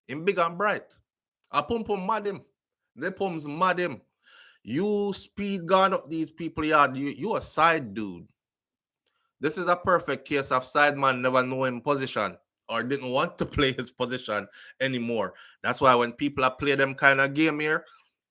Him big and bright. A pum mad him. The pums mad him. You speed gone up these people yard. You a side dude. This is a perfect case of sideman never knowing position or didn't want to play his position anymore. That's why when people are play them kind of game here,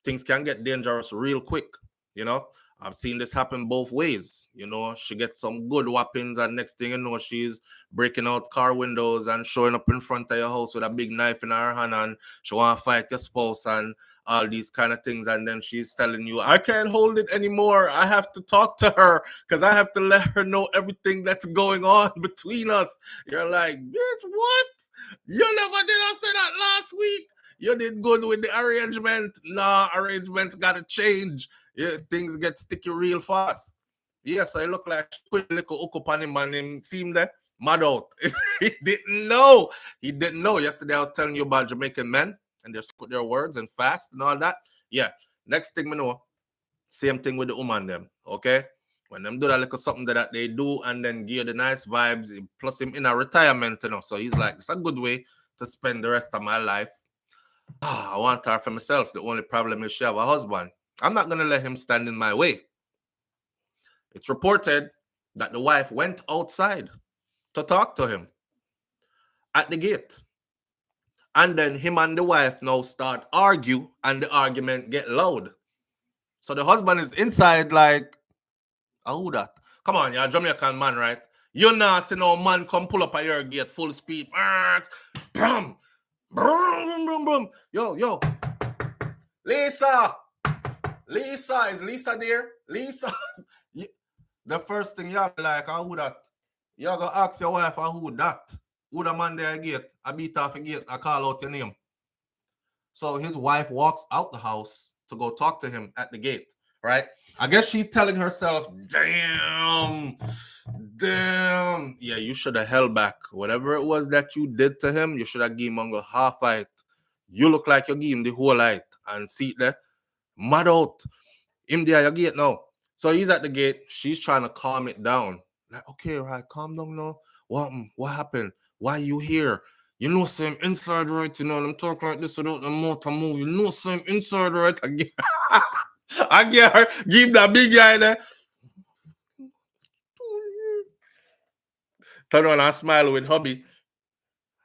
things can get dangerous real quick. You know, I've seen this happen both ways. You know, she gets some good whoppings, and next thing you know, she's breaking out car windows and showing up in front of your house with a big knife in her hand, and she want to fight your spouse and all these kind of things. And then she's telling you, I can't hold it anymore. I have to talk to her because I have to let her know everything that's going on between us. You're like, bitch, what? You never did I say that last week? You did good with the arrangement. Nah, arrangements gotta change. Yeah, things get sticky real fast. Yeah, so it looked like she put a little hook up on him and him seemed that mad out. He didn't know. He didn't know. Yesterday I was telling you about Jamaican men and they put their words and fast and all that. Yeah. Next thing we know, same thing with the woman them. Okay. When them do that little something that they do and then give the nice vibes, plus him in a retirement, you know. So he's like, it's a good way to spend the rest of my life. I want her for myself. The only problem is she have a husband. I'm not gonna let him stand in my way. It's reported that the wife went outside to talk to him at the gate. And then him and the wife now start argue and the argument get loud. So the husband is inside like, who that? Come on, you're a Jamaican man, right? You not see no man come pull up at your gate full speed. Brum, brum, brum, brum. Yo. Lisa, is Lisa there? Lisa. The first thing you're like, who that? You're going to ask your wife, who that? Who the man there gate? I beat off a gate, I call out your name. So his wife walks out the house to go talk to him at the gate, right? I guess she's telling herself, damn. Yeah, you should have held back. Whatever it was that you did to him, you should have given him a half fight. You look like you gave him the whole light and see it there. Mad out. Him there, your gate now. So he's at the gate. She's trying to calm it down. Like, okay, right, calm down now. What happened? Why you here? You know, same inside right, you know, I'm talking like this without the motor move. You know, same inside right. I get her. Give that big guy there. Turn on and smile with hubby.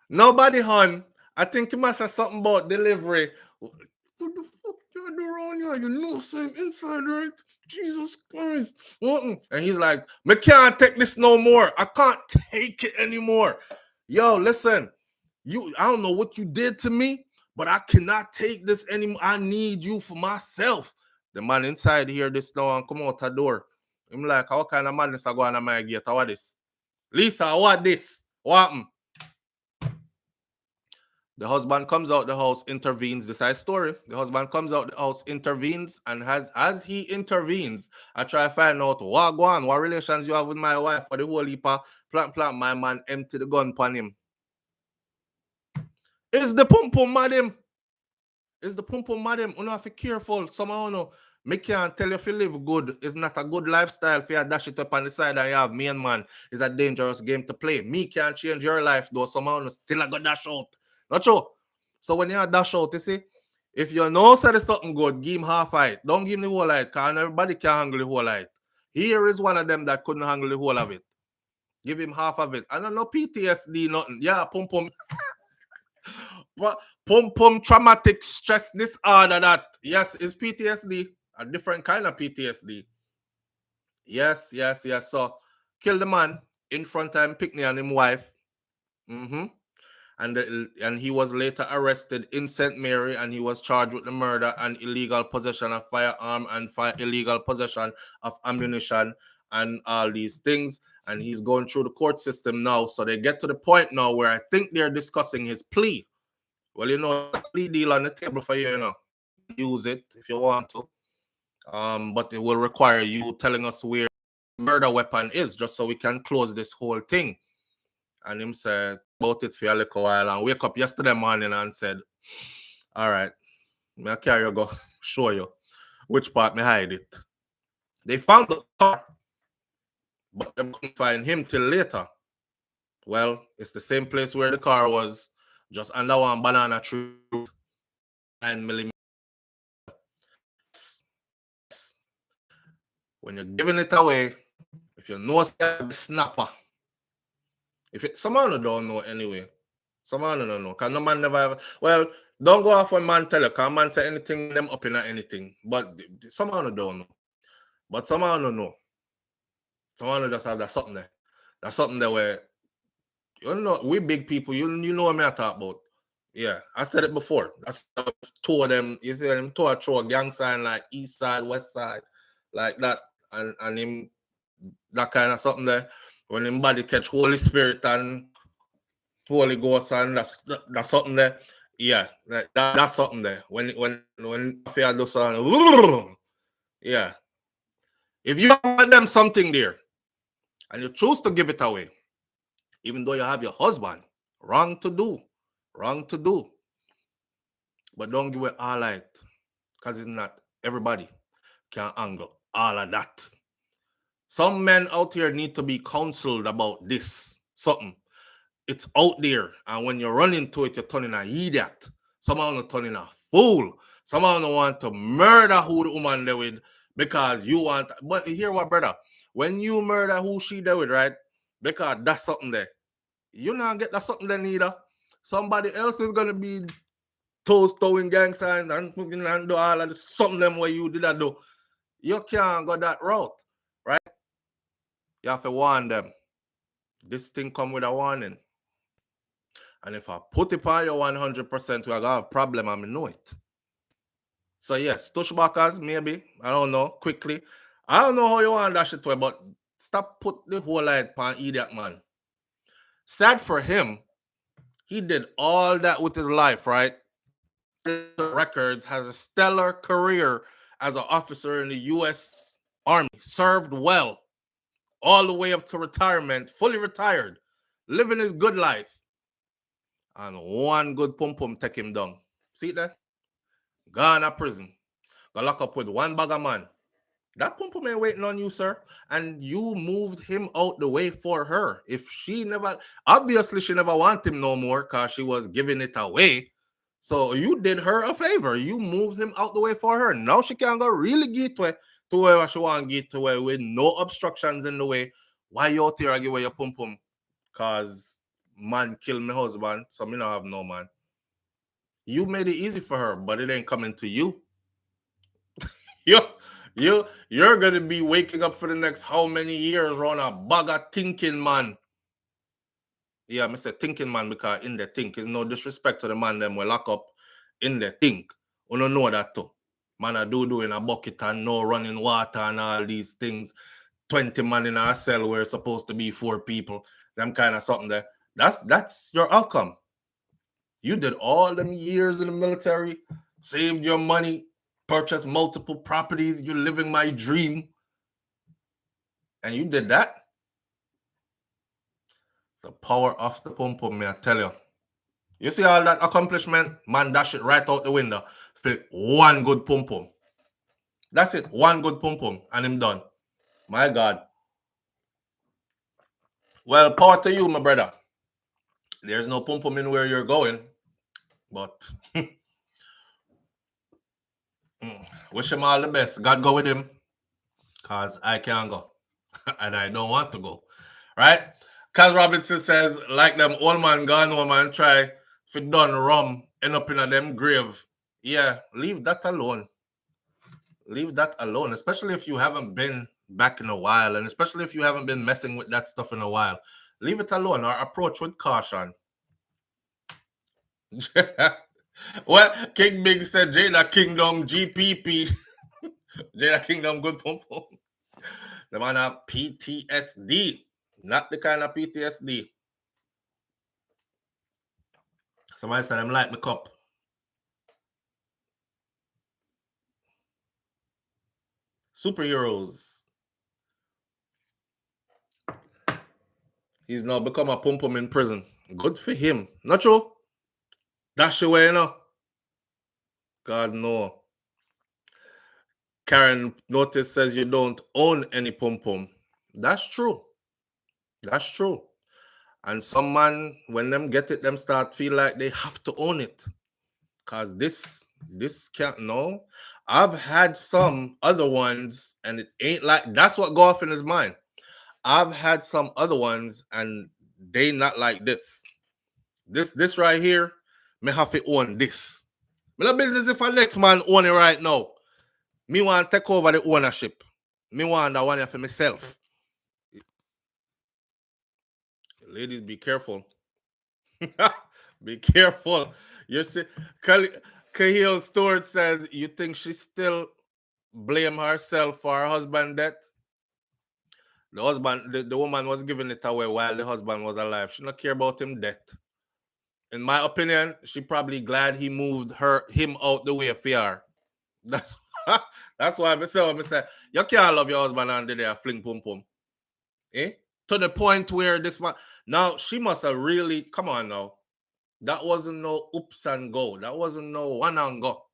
Nobody, hon. I think you must have something about delivery. What the fuck you do around here? You know, same inside right. Jesus Christ. And he's like, I can't take this no more. I can't take it anymore. Yo, listen. I don't know what you did to me, but I cannot take this anymore. I need you for myself. The man inside here this now and come out the door. I'm like, how kind of madness I go on my gate? What this? Lisa, what this? What happened? The husband comes out the house, intervenes. This is story. The husband comes out the house, intervenes, and as he intervenes, I try to find out what relations you have with my wife for the whole heap of plant. My man empty the gun upon him. Is the pum madam? Is the pum madam? You have to be careful. Somehow, no. Me can't tell you if you live good. It's not a good lifestyle for you to dash it up on the side and you have me and man. It's a dangerous game to play. Me can't change your life though. Somehow, no, still I got dash out. Not true. So when you dash out, you see, if you know say there's something good, give him half height. Don't give him the whole height, because everybody can handle the whole height. Here is one of them that couldn't handle the whole of it. Give him half of it. I don't know PTSD, nothing. Yeah, pum. But pum traumatic stress disorder that. Yes, it's PTSD. A different kind of PTSD. Yes. So kill the man in front of him, Pickney and his wife. And he was later arrested in St. Mary, and he was charged with the murder and illegal possession of firearm and illegal possession of ammunition and all these things. And he's going through the court system now. So they get to the point now where I think they're discussing his plea. Well, you know, a plea deal on the table for you, you know. You can use it if you want to. But it will require you telling us where the murder weapon is, just so we can close this whole thing. And him said about it for a little while and wake up yesterday morning and said, all right, I'll carry you go show you which part me hide it. They found the car, but they couldn't find him till later. Well, it's the same place where the car was, just under one banana tree, 9mm. When you're giving it away, If you know a snapper. If it, someone don't know anyway. Someone don't know. Because no man never ever, well, don't go off when man tell you, because man say anything them up in anything. But someone don't know. But someone don't know. Someone just have that something there. That's something there where you know we big people, you know what I talk about. Yeah, I said it before. That's two of them. You see them two throw a gang sign like east side, west side, like that, and him that kind of something there. When him body catch Holy Spirit and Holy Ghost and that's something there. Yeah, that's something there. When fear do something, yeah. If you want them something there and you choose to give it away, even though you have your husband, wrong to do. But don't give it all right, because it's not everybody can handle all of that. Some men out here need to be counseled about this something. It's out there, and when you run into it, you're turning an idiot. Someone are turning a fool. Someone want to murder who the woman there with because you want. But hear what, brother? When you murder who she there with, right? Because that's something there. You not get that something there neither. Somebody else is gonna be toes towing gang signs and do all of the something them where you did that do. You can't go that route, right? You have to warn them. This thing come with a warning. And if I put it on you 100%, we're gonna have a problem, I know it. So yes, touchbackers, maybe. I don't know. Quickly. I don't know how you want that shit to, but stop put the whole light on idiot man. Sad for him, he did all that with his life, right? Records, has a stellar career as an officer in the U.S. Army, served well, all the way up to retirement, fully retired, living his good life. And one good pum take him down. See that? Gone to prison. Got locked up with one bag of man. That pum ain't waiting on you, sir. And you moved him out the way for her. If she never, obviously she never want him no more because she was giving it away. So you did her a favor. You moved him out the way for her. Now she can go really get to wherever she want to get to where with no obstructions in the way. Why you out there give away your pum? Because man killed my husband, so me not have no man. You made it easy for her, but it ain't coming to you. You're gonna be waking up for the next how many years around a bag of thinking man. Yeah, I say thinking man because in the think is no disrespect to the man them will lock up in the think. We don't know that too. Man I do in a bucket and no running water and all these things. 20 man in a cell where it's supposed to be 4 people. Them kind of something there. That's your outcome. You did all them years in the military, saved your money, purchased multiple properties. You're living my dream. And you did that. The power of the pum, may I tell you. You see all that accomplishment? Man, dash it right out the window for one good pum. That's it. One good pum, and I'm done. My God. Well, power to you, my brother. There's no pum in where you're going, but wish him all the best. God go with him, because I can't go, and I don't want to go. Right? Kaz Robinson says, like them old man gone home and try for done rum, end up in a them grave. Yeah, leave that alone. Leave that alone, especially if you haven't been back in a while, and especially if you haven't been messing with that stuff in a while. Leave it alone or approach with caution. Well, King Big said Jada Kingdom GPP. Jada Kingdom good pum. The man have PTSD. Not the kind of PTSD. Somebody said I'm like my cup. Superheroes. He's now become a pum in prison. Good for him. Not true? Dash away, you know. God no. Karen Notice says you don't own any pum. That's true. That's true. And some man, when them get it, them start feel like they have to own it. Cause this can't no. I've had some other ones, and it ain't like that's what go off in his mind. I've had some other ones and they not like this. This right here, me have to own this. Me no business if a next man own it right now. Me want to take over the ownership. Me want that one for myself. Ladies, be careful. Be careful. You see, Cahill Stewart says, you think she still blame herself for her husband's death? The woman was giving it away while the husband was alive. She not care about him death. In my opinion, she probably glad he moved him out the way for her. That's that's why I say you can't love your husband and they fling pum pum. Eh? To the point where this man now she must have really come on now. That wasn't no oops and go. That wasn't no one and go.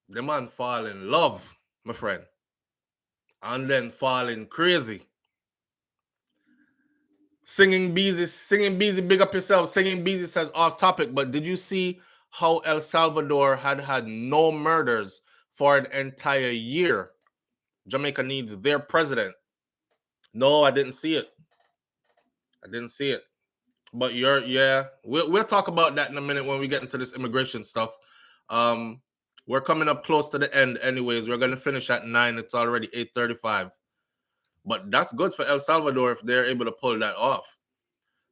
The man fall in love, my friend. And then falling crazy. Singing Beezy, big up yourself. Singing Beezy says off topic, but did you see how El Salvador had no murders for an entire year? Jamaica needs their president. No, I didn't see it. But we'll talk about that in a minute when we get into this immigration stuff. We're coming up close to the end anyways. We're going to finish at 9. It's already 8:35. But that's good for El Salvador if they're able to pull that off.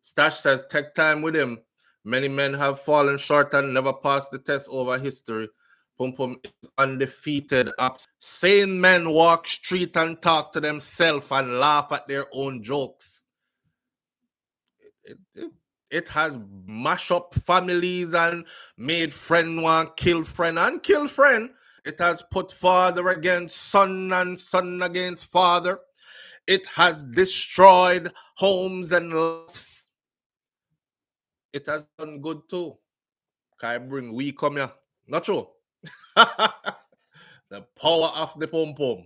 Stash says, take time with him. Many men have fallen short and never passed the test over history. Pum Pum is undefeated. Sane men walk street and talk to themselves and laugh at their own jokes. It has mashed up families and made friend want kill friend and kill friend. It has put father against son and son against father. It has destroyed homes and lives. It has done good too. Can I bring we come here? Not true. The power of the pum pum.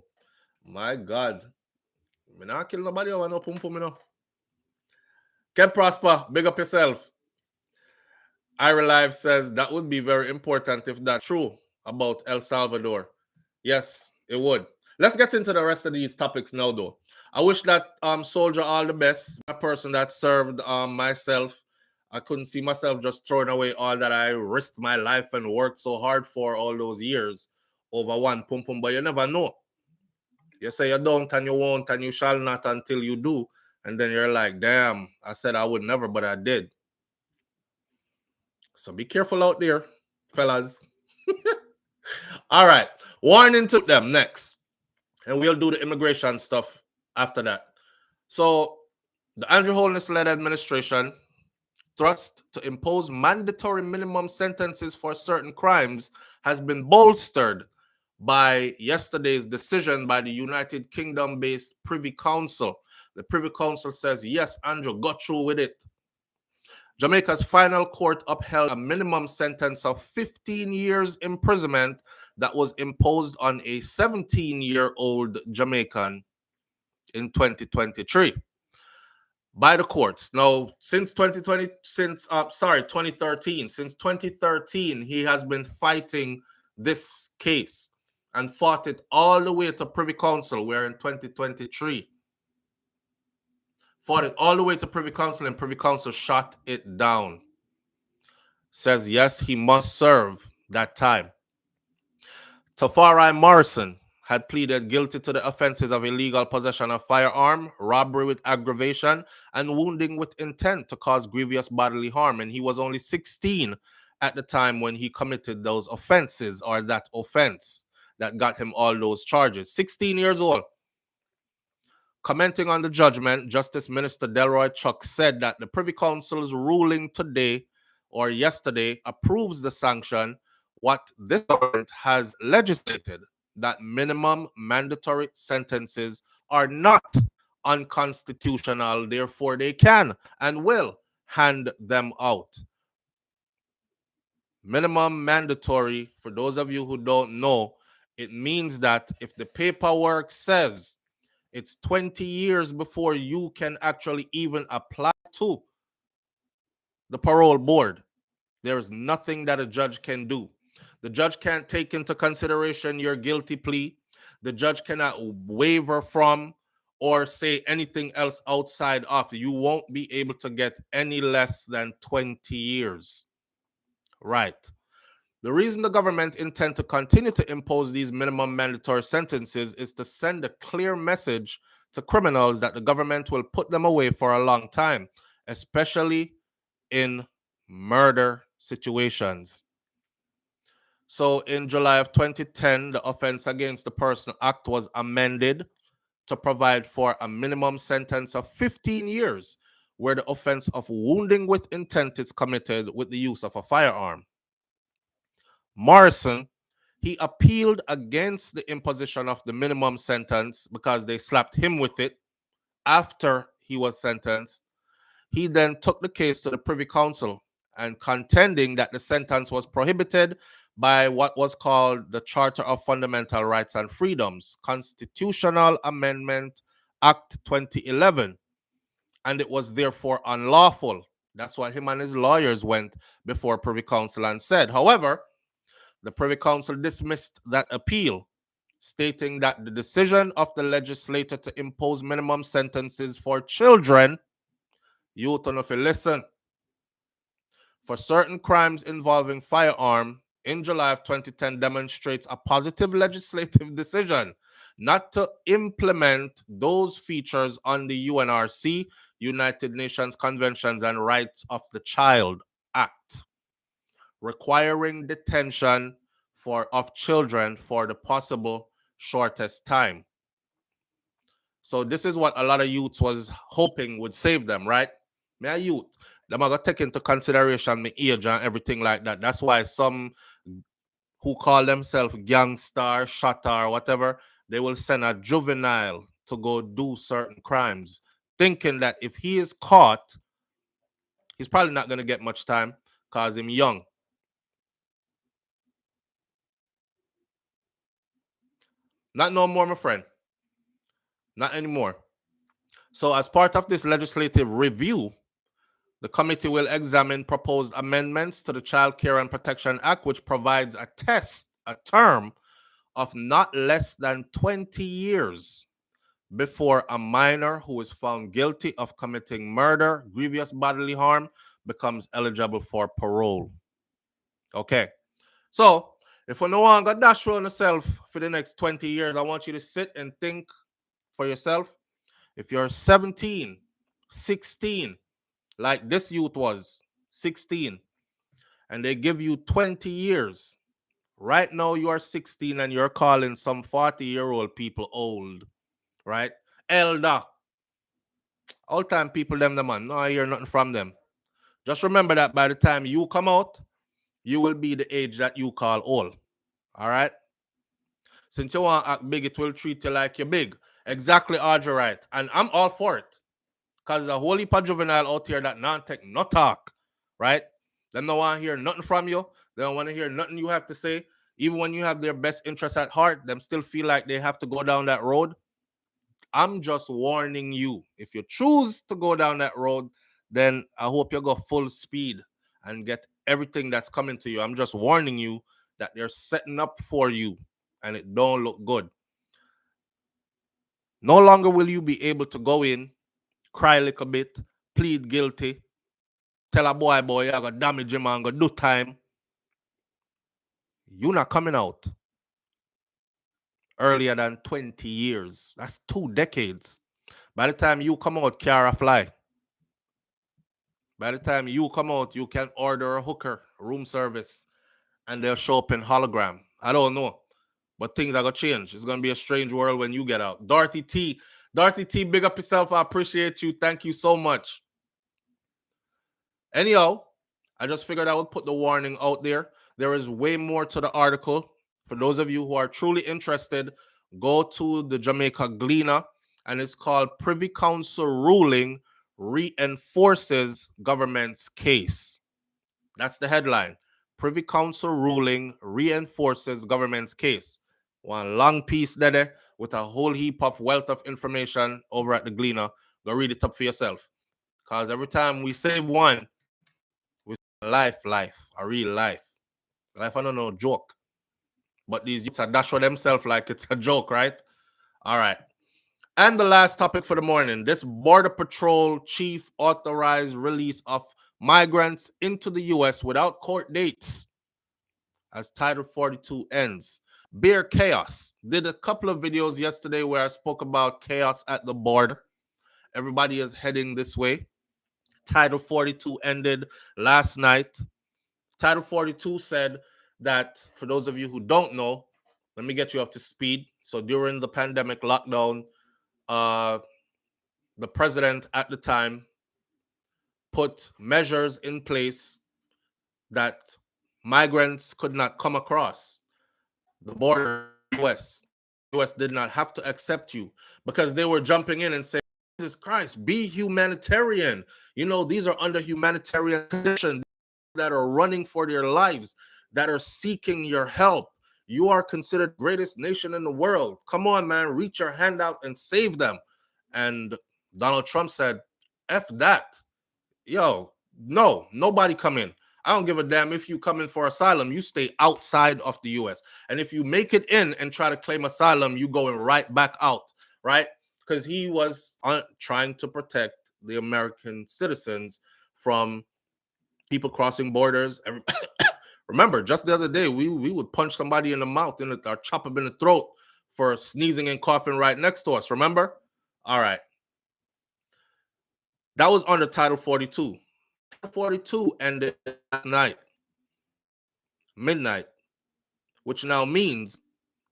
My God. Me not kill nobody over no pum pum, you know. Can prosper. Big up yourself. Ira Live says that would be very important if that's true about El Salvador. Yes, it would. Let's get into the rest of these topics now, though. I wish that soldier all the best. A person that served myself. I couldn't see myself just throwing away all that I risked my life and worked so hard for all those years over one pum pum. But you never know. You say you don't and you won't and you shall not until you do. And then you're like, damn, I said I would never, but I did. So be careful out there, fellas. All right. Warning to them next. And we'll do the immigration stuff after that. So the Andrew Holness-led administration thrust to impose mandatory minimum sentences for certain crimes has been bolstered by yesterday's decision by the United Kingdom-based Privy Council. The Privy Council says, yes, Andrew, got through with it. Jamaica's final court upheld a minimum sentence of 15 years imprisonment that was imposed on a 17-year-old Jamaican in 2023 by the courts. Now, since 2013, he has been fighting this case and fought it all the way to Privy Council, where in 2023 fought it all the way to Privy Council, and Privy Council shot it down. Says, yes, he must serve that time. Tafari Morrison had pleaded guilty to the offenses of illegal possession of firearm, robbery with aggravation, and wounding with intent to cause grievous bodily harm. And he was only 16 at the time when he committed those offenses, or that offense that got him all those charges. 16 years old. Commenting on the judgment, Justice Minister Delroy Chuck said that the Privy Council's ruling today or yesterday approves the sanction. What this government has legislated, that minimum mandatory sentences are not unconstitutional, therefore they can and will hand them out. Minimum mandatory, for those of you who don't know, it means that if the paperwork says it's 20 years before you can actually even apply to the parole board, there is nothing that a judge can do. The judge can't take into consideration your guilty plea. The judge cannot waiver from or say anything else outside of, you won't be able to get any less than 20 years. Right. The reason the government intend to continue to impose these minimum mandatory sentences is to send a clear message to criminals that the government will put them away for a long time, especially in murder situations. So in July of 2010, the Offense Against the Person Act was amended to provide for a minimum sentence of 15 years where the offense of wounding with intent is committed with the use of a firearm. Morrison, he appealed against the imposition of the minimum sentence because they slapped him with it after he was sentenced. He then took the case to the Privy Council and contending that the sentence was prohibited by what was called the Charter of Fundamental Rights and Freedoms, Constitutional Amendment Act 2011, and it was therefore unlawful. That's what him and his lawyers went before Privy Council and said. However, the Privy Council dismissed that appeal, stating that the decision of the legislature to impose minimum sentences for children, you don't know if you listen, for certain crimes involving firearm in July of 2010 demonstrates a positive legislative decision not to implement those features on the UNRC, United Nations Conventions and Rights of the Child Act, requiring detention of children for the possible shortest time. So this is what a lot of youths was hoping would save them, right? Me a youth, them are gonna take into consideration my age and everything like that. That's why some who call themselves gangster, shutter, whatever, they will send a juvenile to go do certain crimes, thinking that if he is caught, he's probably not gonna get much time because he's young. Not no more, my friend. Not anymore. So, as part of this legislative review, the committee will examine proposed amendments to the Child Care and Protection Act, which provides a term of not less than 20 years before a minor who is found guilty of committing murder, grievous bodily harm, becomes eligible for parole. Okay. So, if you no one got dash on yourself for the next 20 years, I want you to sit and think for yourself. If you're 17, 16, like this youth was, 16, and they give you 20 years, right now you are 16 and you're calling some 40-year-old people old, right? Elder. Old time people, them the man. No, I hear nothing from them. Just remember that by the time you come out, you will be the age that you call old. All right? Since you want to act big, it will treat you like you're big. Exactly, Audrey, right? And I'm all for it. Because there's a whole heap of juvenile out here that not take no talk, right? They don't want to hear nothing from you. They don't want to hear nothing you have to say. Even when you have their best interests at heart, them still feel like they have to go down that road. I'm just warning you. If you choose to go down that road, then I hope you go full speed and get everything that's coming to you. I'm just warning you that they're setting up for you and it don't look good. No longer will you be able to go in, cry a little bit, plead guilty, tell a boy, you're going to damage him and go do time. You're not coming out earlier than 20 years. That's 2 decades. By the time you come out, Cara fly. By the time you come out, you can order a hooker, room service, and they'll show up in hologram. I don't know. But things are going to change. It's going to be a strange world when you get out. Dorothy T, big up yourself. I appreciate you. Thank you so much. Anyhow, I just figured I would put the warning out there. There is way more to the article. For those of you who are truly interested, go to the Jamaica Gleaner, and it's called Privy Council Ruling Reinforces Government's Case. That's the headline. Privy Council Ruling Reinforces Government's Case. One long piece there with a whole heap of wealth of information over at the Gleaner. Go read it up for yourself. Because every time we save one, we save a real life. Life, I don't know, joke. But these youths are dash for themselves like it's a joke, right? All right. And the last topic for the morning, this Border Patrol chief authorized release of migrants into the U.S. without court dates as Title 42 ends. Beer chaos. Did a couple of videos yesterday where I spoke about chaos at the border. Everybody is heading this way. Title 42 ended last night. Title 42 said that, for those of you who don't know, let me get you up to speed. So during the pandemic lockdown, the president at the time put measures in place that migrants could not come across the border US. US did not have to accept you because they were jumping in and saying, Jesus Christ, be humanitarian. You know, these are under humanitarian conditions that are running for their lives, that are seeking your help. You are considered the greatest nation in the world. Come on, man, reach your hand out and save them. And Donald Trump said, F that. Yo, no, nobody come in. I don't give a damn if you come in for asylum. You stay outside of the U.S. And if you make it in and try to claim asylum, you going right back out, right? Because he was trying to protect the American citizens from people crossing borders. Remember, just the other day, we would punch somebody in the mouth or chop them in the throat for sneezing and coughing right next to us. Remember? All right. That was under Title 42. 42 ended last night, midnight, which now means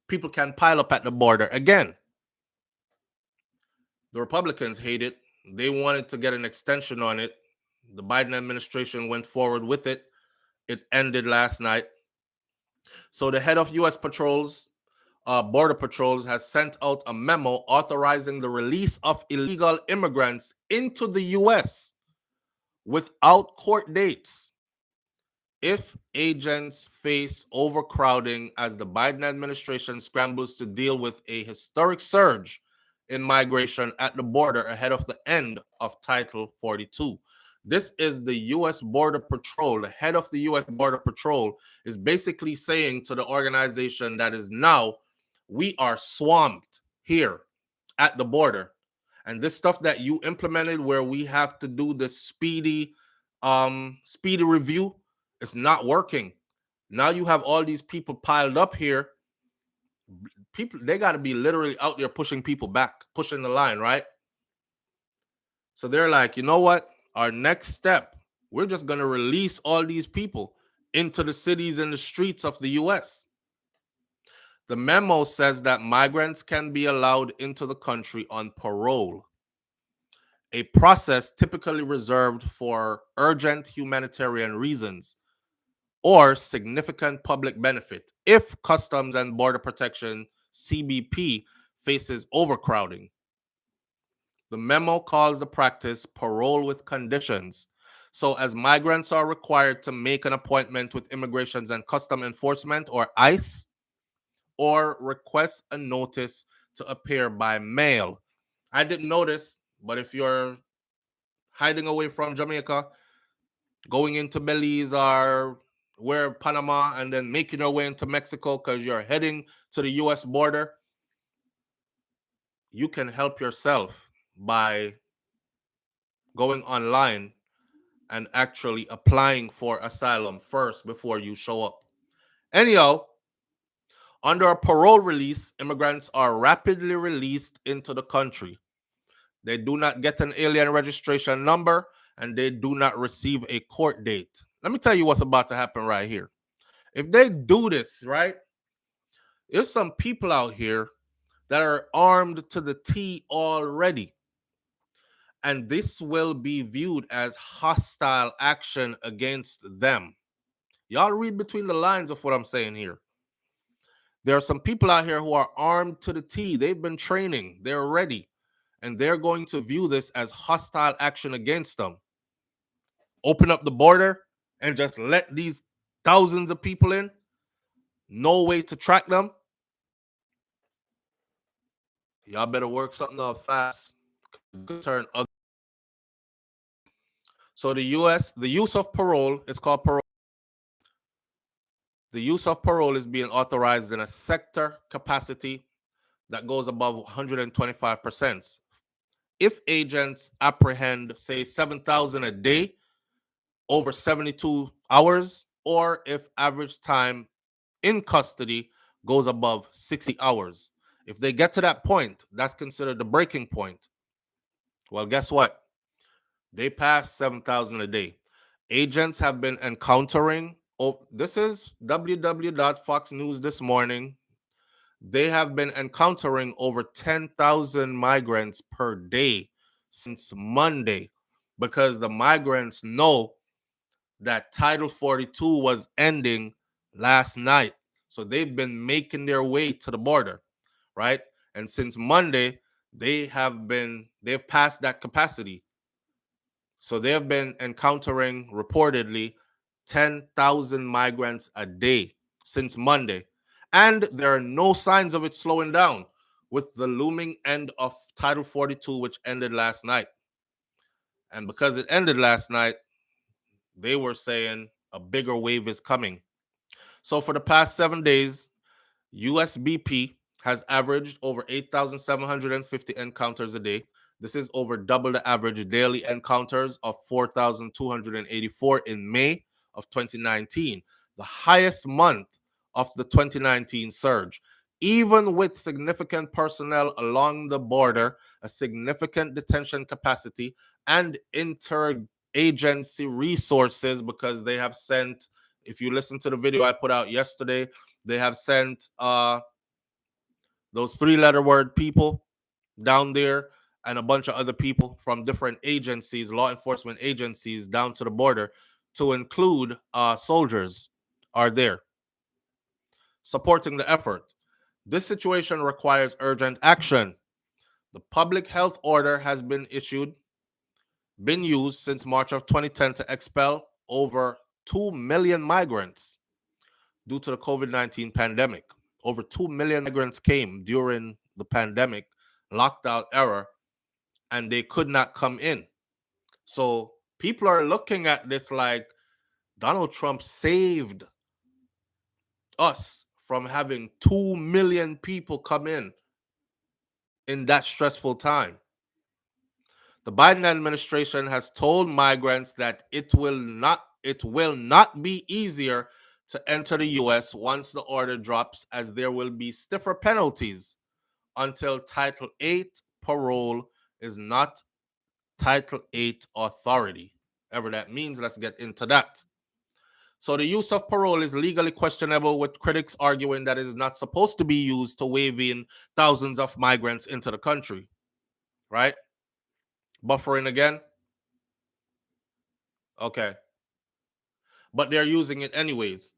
people can pile up at the border again. The Republicans hate it. They wanted to get an extension on it. The Biden administration went forward with it. It ended last night. So the head of U.S. patrols, Border Patrols, has sent out a memo authorizing the release of illegal immigrants into the U.S. without court dates if agents face overcrowding as the Biden administration scrambles to deal with a historic surge in migration at the border ahead of the end of Title 42. This is the U.S. Border Patrol. The head of the U.S. Border Patrol is basically saying to the organization that is now, we are swamped here at the border. And this stuff that you implemented where we have to do the speedy review, it's not working. Now you have all these people piled up here. People, they got to be literally out there pushing people back, pushing the line, right? So they're like, you know what? Our next step, we're just going to release all these people into the cities and the streets of the U.S. The memo says that migrants can be allowed into the country on parole, a process typically reserved for urgent humanitarian reasons or significant public benefit if Customs and Border Protection CBP faces overcrowding. The memo calls the practice parole with conditions. So as migrants are required to make an appointment with Immigrations and Custom Enforcement or ICE or request a notice to appear by mail. I didn't notice, but if you're hiding away from Jamaica, going into Belize or where Panama, and then making your way into Mexico because you're heading to the U.S. border, you can help yourself by going online and actually applying for asylum first before you show up. Anyhow, under a parole release, immigrants are rapidly released into the country. They do not get an alien registration number and they do not receive a court date. Let me tell you what's about to happen right here. If they do this, right, there's some people out here that are armed to the T already. And this will be viewed as hostile action against them. Y'all read between the lines of what I'm saying here. There are some people out here who are armed to the T. They've been training, they're ready, and they're going to view this as hostile action against them. Open up the border and just let these thousands of people in. No way to track them. Y'all better work something out fast. It's gonna turn ugly. So the use of parole is called parole. The use of parole is being authorized in a sector capacity that goes above 125%. If agents apprehend, say, 7,000 a day over 72 hours, or if average time in custody goes above 60 hours. If they get to that point, that's considered the breaking point. Well, guess what? They passed 7,000 a day. Agents have been encountering, oh, this is www.fox News this morning. They have been encountering over 10,000 migrants per day since Monday, because the migrants know that Title 42 was ending last night. So they've been making their way to the border, right? And since Monday, they've passed that capacity. So they have been encountering reportedly 10,000 migrants a day since Monday. And there are no signs of it slowing down with the looming end of Title 42, which ended last night. And because it ended last night, they were saying a bigger wave is coming. So for the past 7 days, USBP has averaged over 8,750 encounters a day. This is over double the average daily encounters of 4,284 in May of 2019, the highest month of the 2019 surge. Even with significant personnel along the border, a significant detention capacity, and interagency resources, because they have sent, if you listen to the video I put out yesterday, they have sent those three-letter word people down there and a bunch of other people from different agencies, law enforcement agencies, down to the border, to include soldiers are there supporting the effort. This situation requires urgent action. The public health order has been used since March of 2010 to expel over 2 million migrants due to the COVID-19 pandemic. Over 2 million migrants came during the pandemic lockdown era, and they could not come in. So people are looking at this like Donald Trump saved us from having 2 million people come in that stressful time. The Biden administration has told migrants that it will not be easier to enter the US once the order drops, as there will be stiffer penalties until Title 8 parole is not Title 8 authority. Whatever that means, let's get into that. So the use of parole is legally questionable, with critics arguing that it is not supposed to be used to wave in thousands of migrants into the country, right? Buffering again? Okay. But they're using it anyways.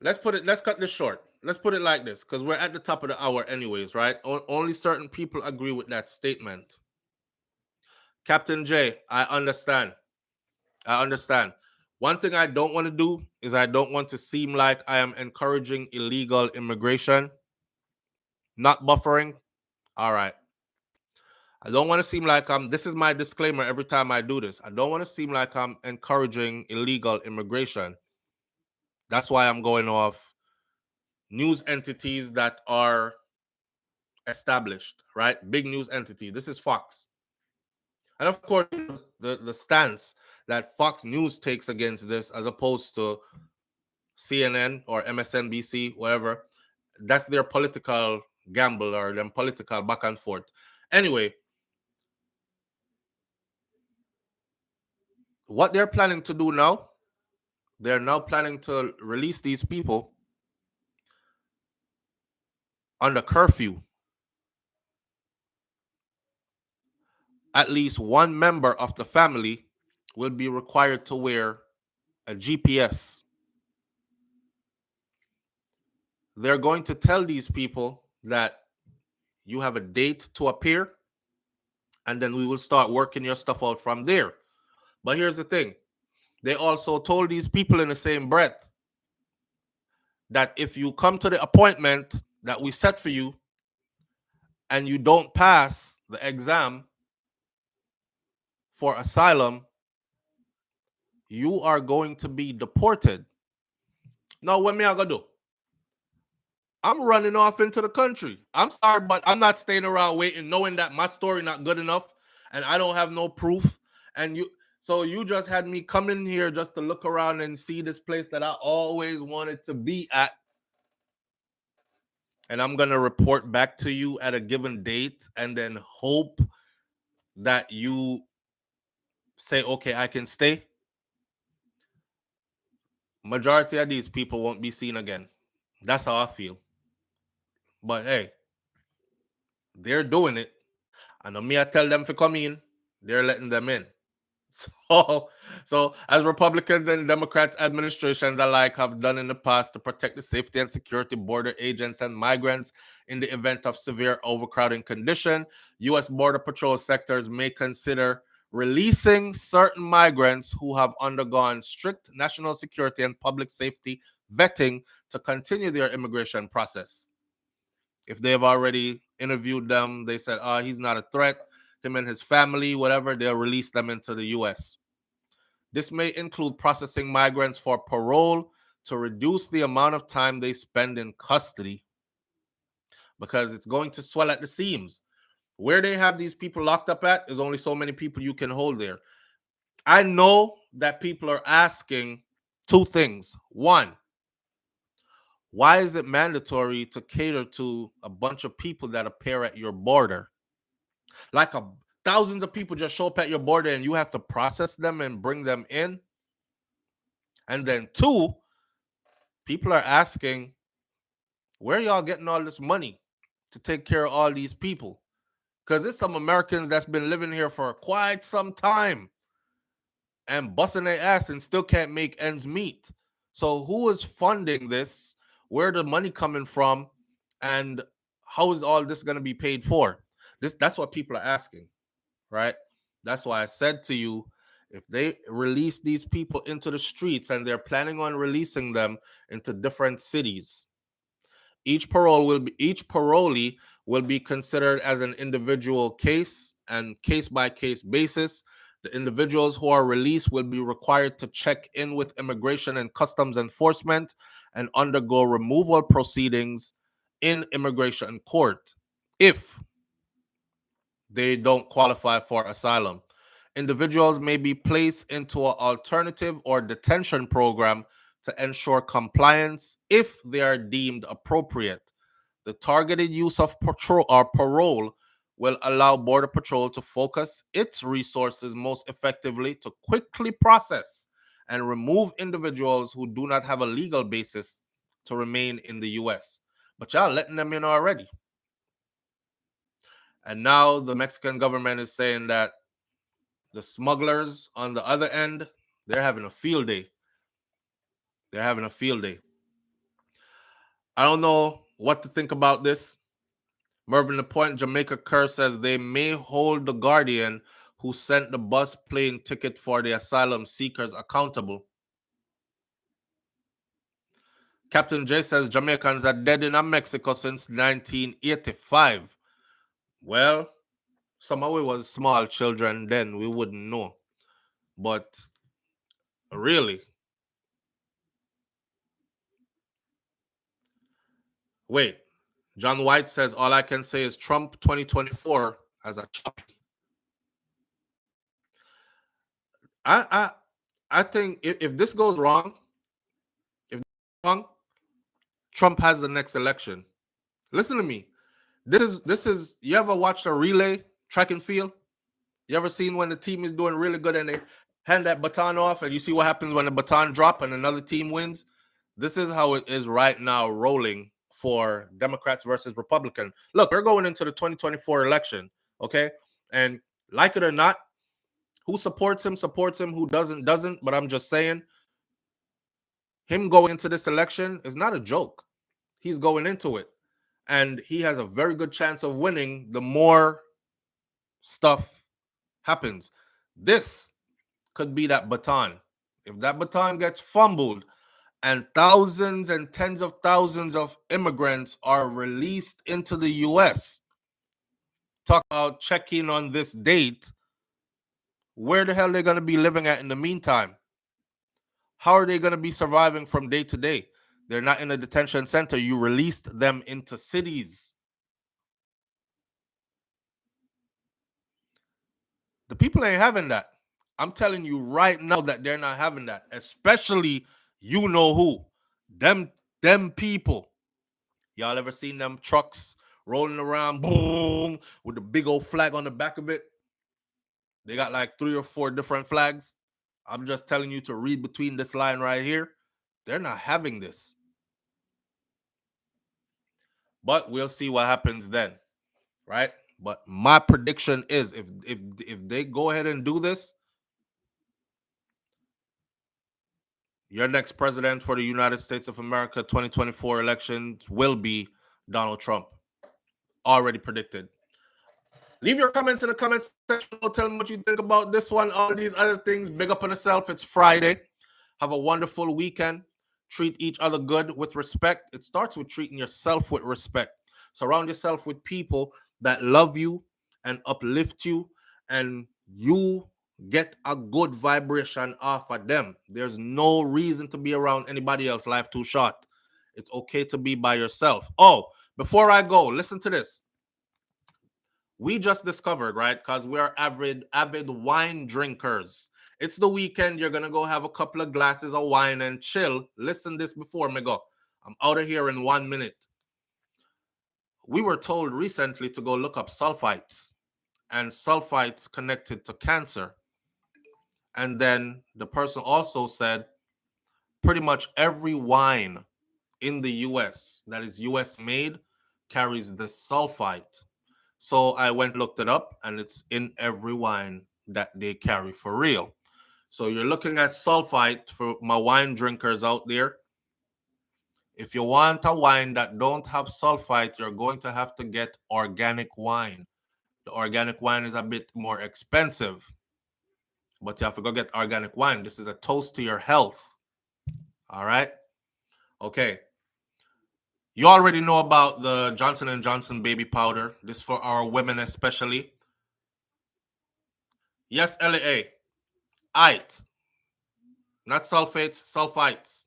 Let's cut this short. Let's put it like this, because we're at the top of the hour anyways, right? Only certain people agree with that statement. Captain J, I understand. One thing I don't want to do is I don't want to seem like I am encouraging illegal immigration. Not buffering. All right. I don't want to seem like this is my disclaimer every time I do this. I don't want to seem like I'm encouraging illegal immigration. That's why I'm going off news entities that are established, right? Big news entity. This is Fox. And of course, the stance that Fox News takes against this, as opposed to CNN or MSNBC, whatever, that's their political gamble or them political back and forth. Anyway, what they're planning to do now, they're now planning to release these people under curfew. At least one member of the family will be required to wear a GPS. They're going to tell these people that you have a date to appear, and then we will start working your stuff out from there. But here's the thing. They also told these people in the same breath that if you come to the appointment that we set for you and you don't pass the exam for asylum, you are going to be deported. Now, what me I gonna do? I'm running off into the country. I'm sorry, but I'm not staying around waiting, knowing that my story not good enough and I don't have no proof. And you just had me come in here just to look around and see this place that I always wanted to be at. And I'm gonna report back to you at a given date and then hope that you say, okay, I can stay. Majority of these people won't be seen again. That's how I feel. But hey, they're doing it. And me, I tell them to come in, they're letting them in. So as Republicans and Democrats administrations alike have done in the past to protect the safety and security of border agents and migrants in the event of severe overcrowding condition, U.S. Border Patrol sectors may consider releasing certain migrants who have undergone strict national security and public safety vetting to continue their immigration process. If they have already interviewed them, they said, he's not a threat, him and his family, whatever, they'll release them into the U.S. This may include processing migrants for parole to reduce the amount of time they spend in custody because it's going to swell at the seams. Where they have these people locked up at is only so many people you can hold there. I know that people are asking two things. One, why is it mandatory to cater to a bunch of people that appear at your border? Like thousands of people just show up at your border and you have to process them and bring them in. And then two, people are asking, where y'all getting all this money to take care of all these people? Because there's some Americans that's been living here for quite some time and busting their ass and still can't make ends meet. So who is funding this? Where the money coming from? And how is all this going to be paid for? That's what people are asking, right? That's why I said to you, if they release these people into the streets and they're planning on releasing them into different cities, each parolee will be considered as an individual case and case by case basis. The individuals who are released will be required to check in with Immigration and Customs Enforcement and undergo removal proceedings in immigration court if they don't qualify for asylum. Individuals may be placed into an alternative or detention program to ensure compliance if they are deemed appropriate. The targeted use of parole will allow Border Patrol to focus its resources most effectively to quickly process and remove individuals who do not have a legal basis to remain in the U.S. But y'all letting them in already. And now the Mexican government is saying that the smugglers on the other end, they're having a field day. They're having a field day. I don't know what to think about this. Mervyn LaPointe, Jamaica Kerr says they may hold the guardian who sent the bus plane ticket for the asylum seekers accountable. Captain J says Jamaicans are dead in Mexico since 1985. Well, some of it was small children then, we wouldn't know. But really, wait. John White says all I can say is Trump 2024 as a choppy. I think if this goes wrong, Trump has the next election. Listen to me. This is you ever watched a relay track and field? You ever seen when the team is doing really good and they hand that baton off and you see what happens when the baton drop and another team wins? This is how it is right now rolling for Democrats versus Republicans. Look, we're going into the 2024 election, okay? And like it or not, who supports him, who doesn't. But I'm just saying, him going into this election is not a joke. He's going into it. And he has a very good chance of winning the more stuff happens. This could be that baton. If that baton gets fumbled and thousands and tens of thousands of immigrants are released into the U.S., talk about checking on this date, where the hell are they going to be living at in the meantime? How are they going to be surviving from day to day? They're not in a detention center. You released them into cities. The people ain't having that. I'm telling you right now that they're not having that. Especially you know who. Them people. Y'all ever seen them trucks rolling around, boom, with the big old flag on the back of it? They got like 3 or 4 different flags. I'm just telling you to read between this line right here. They're not having this. But we'll see what happens then, right? But my prediction is if they go ahead and do this, your next president for the United States of America 2024 elections will be Donald Trump. Already predicted. Leave your comments in the comment section. Tell me what you think about this one, all these other things. Big up on yourself. It's Friday. Have a wonderful weekend. Treat each other good with respect. It starts with treating yourself with respect. Surround yourself with people that love you and uplift you, and you get a good vibration off of them. There's no reason to be around anybody else. Life too short. It's okay to be by yourself. Oh, before I go, listen to this. We just discovered, right? Because we are avid wine drinkers. It's the weekend. You're gonna go have a couple of glasses of wine and chill. Listen this before me go. I'm out of here in 1 minute. We were told recently to go look up sulfites, and sulfites connected to cancer. And then the person also said pretty much every wine in the US that is US made carries the sulfite. So I went looked it up, and it's in every wine that they carry for real. So you're looking at sulfite for my wine drinkers out there. If you want a wine that don't have sulfite, you're going to have to get organic wine. The organic wine is a bit more expensive, but you have to go get organic wine. This is a toast to your health. All right? Okay. You already know about the Johnson & Johnson baby powder. This for our women especially. Yes, LA. It. Not sulfates, sulfites.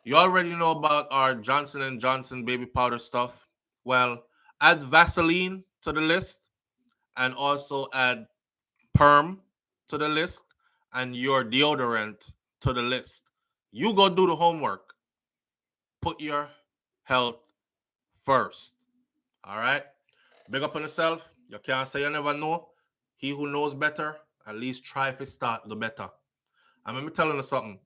You already know about our Johnson & Johnson baby powder stuff. Well, add Vaseline to the list, and also add Perm to the list, and your deodorant to the list. You go do the homework. Put your health first. All right? Big up on yourself. You can't say you never know. He who knows better, at least try to start the better. And let me tell you something.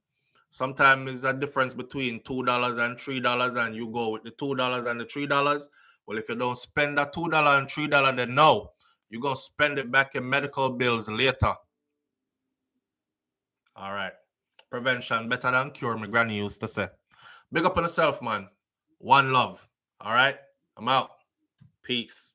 Sometimes there's a difference between $2 and $3, and you go with the $2 and the $3. Well, if you don't spend that $2 and $3, then no, you're going to spend it back in medical bills later. All right. Prevention better than cure, my granny used to say. Big up on yourself, man. One love. All right. I'm out. Peace.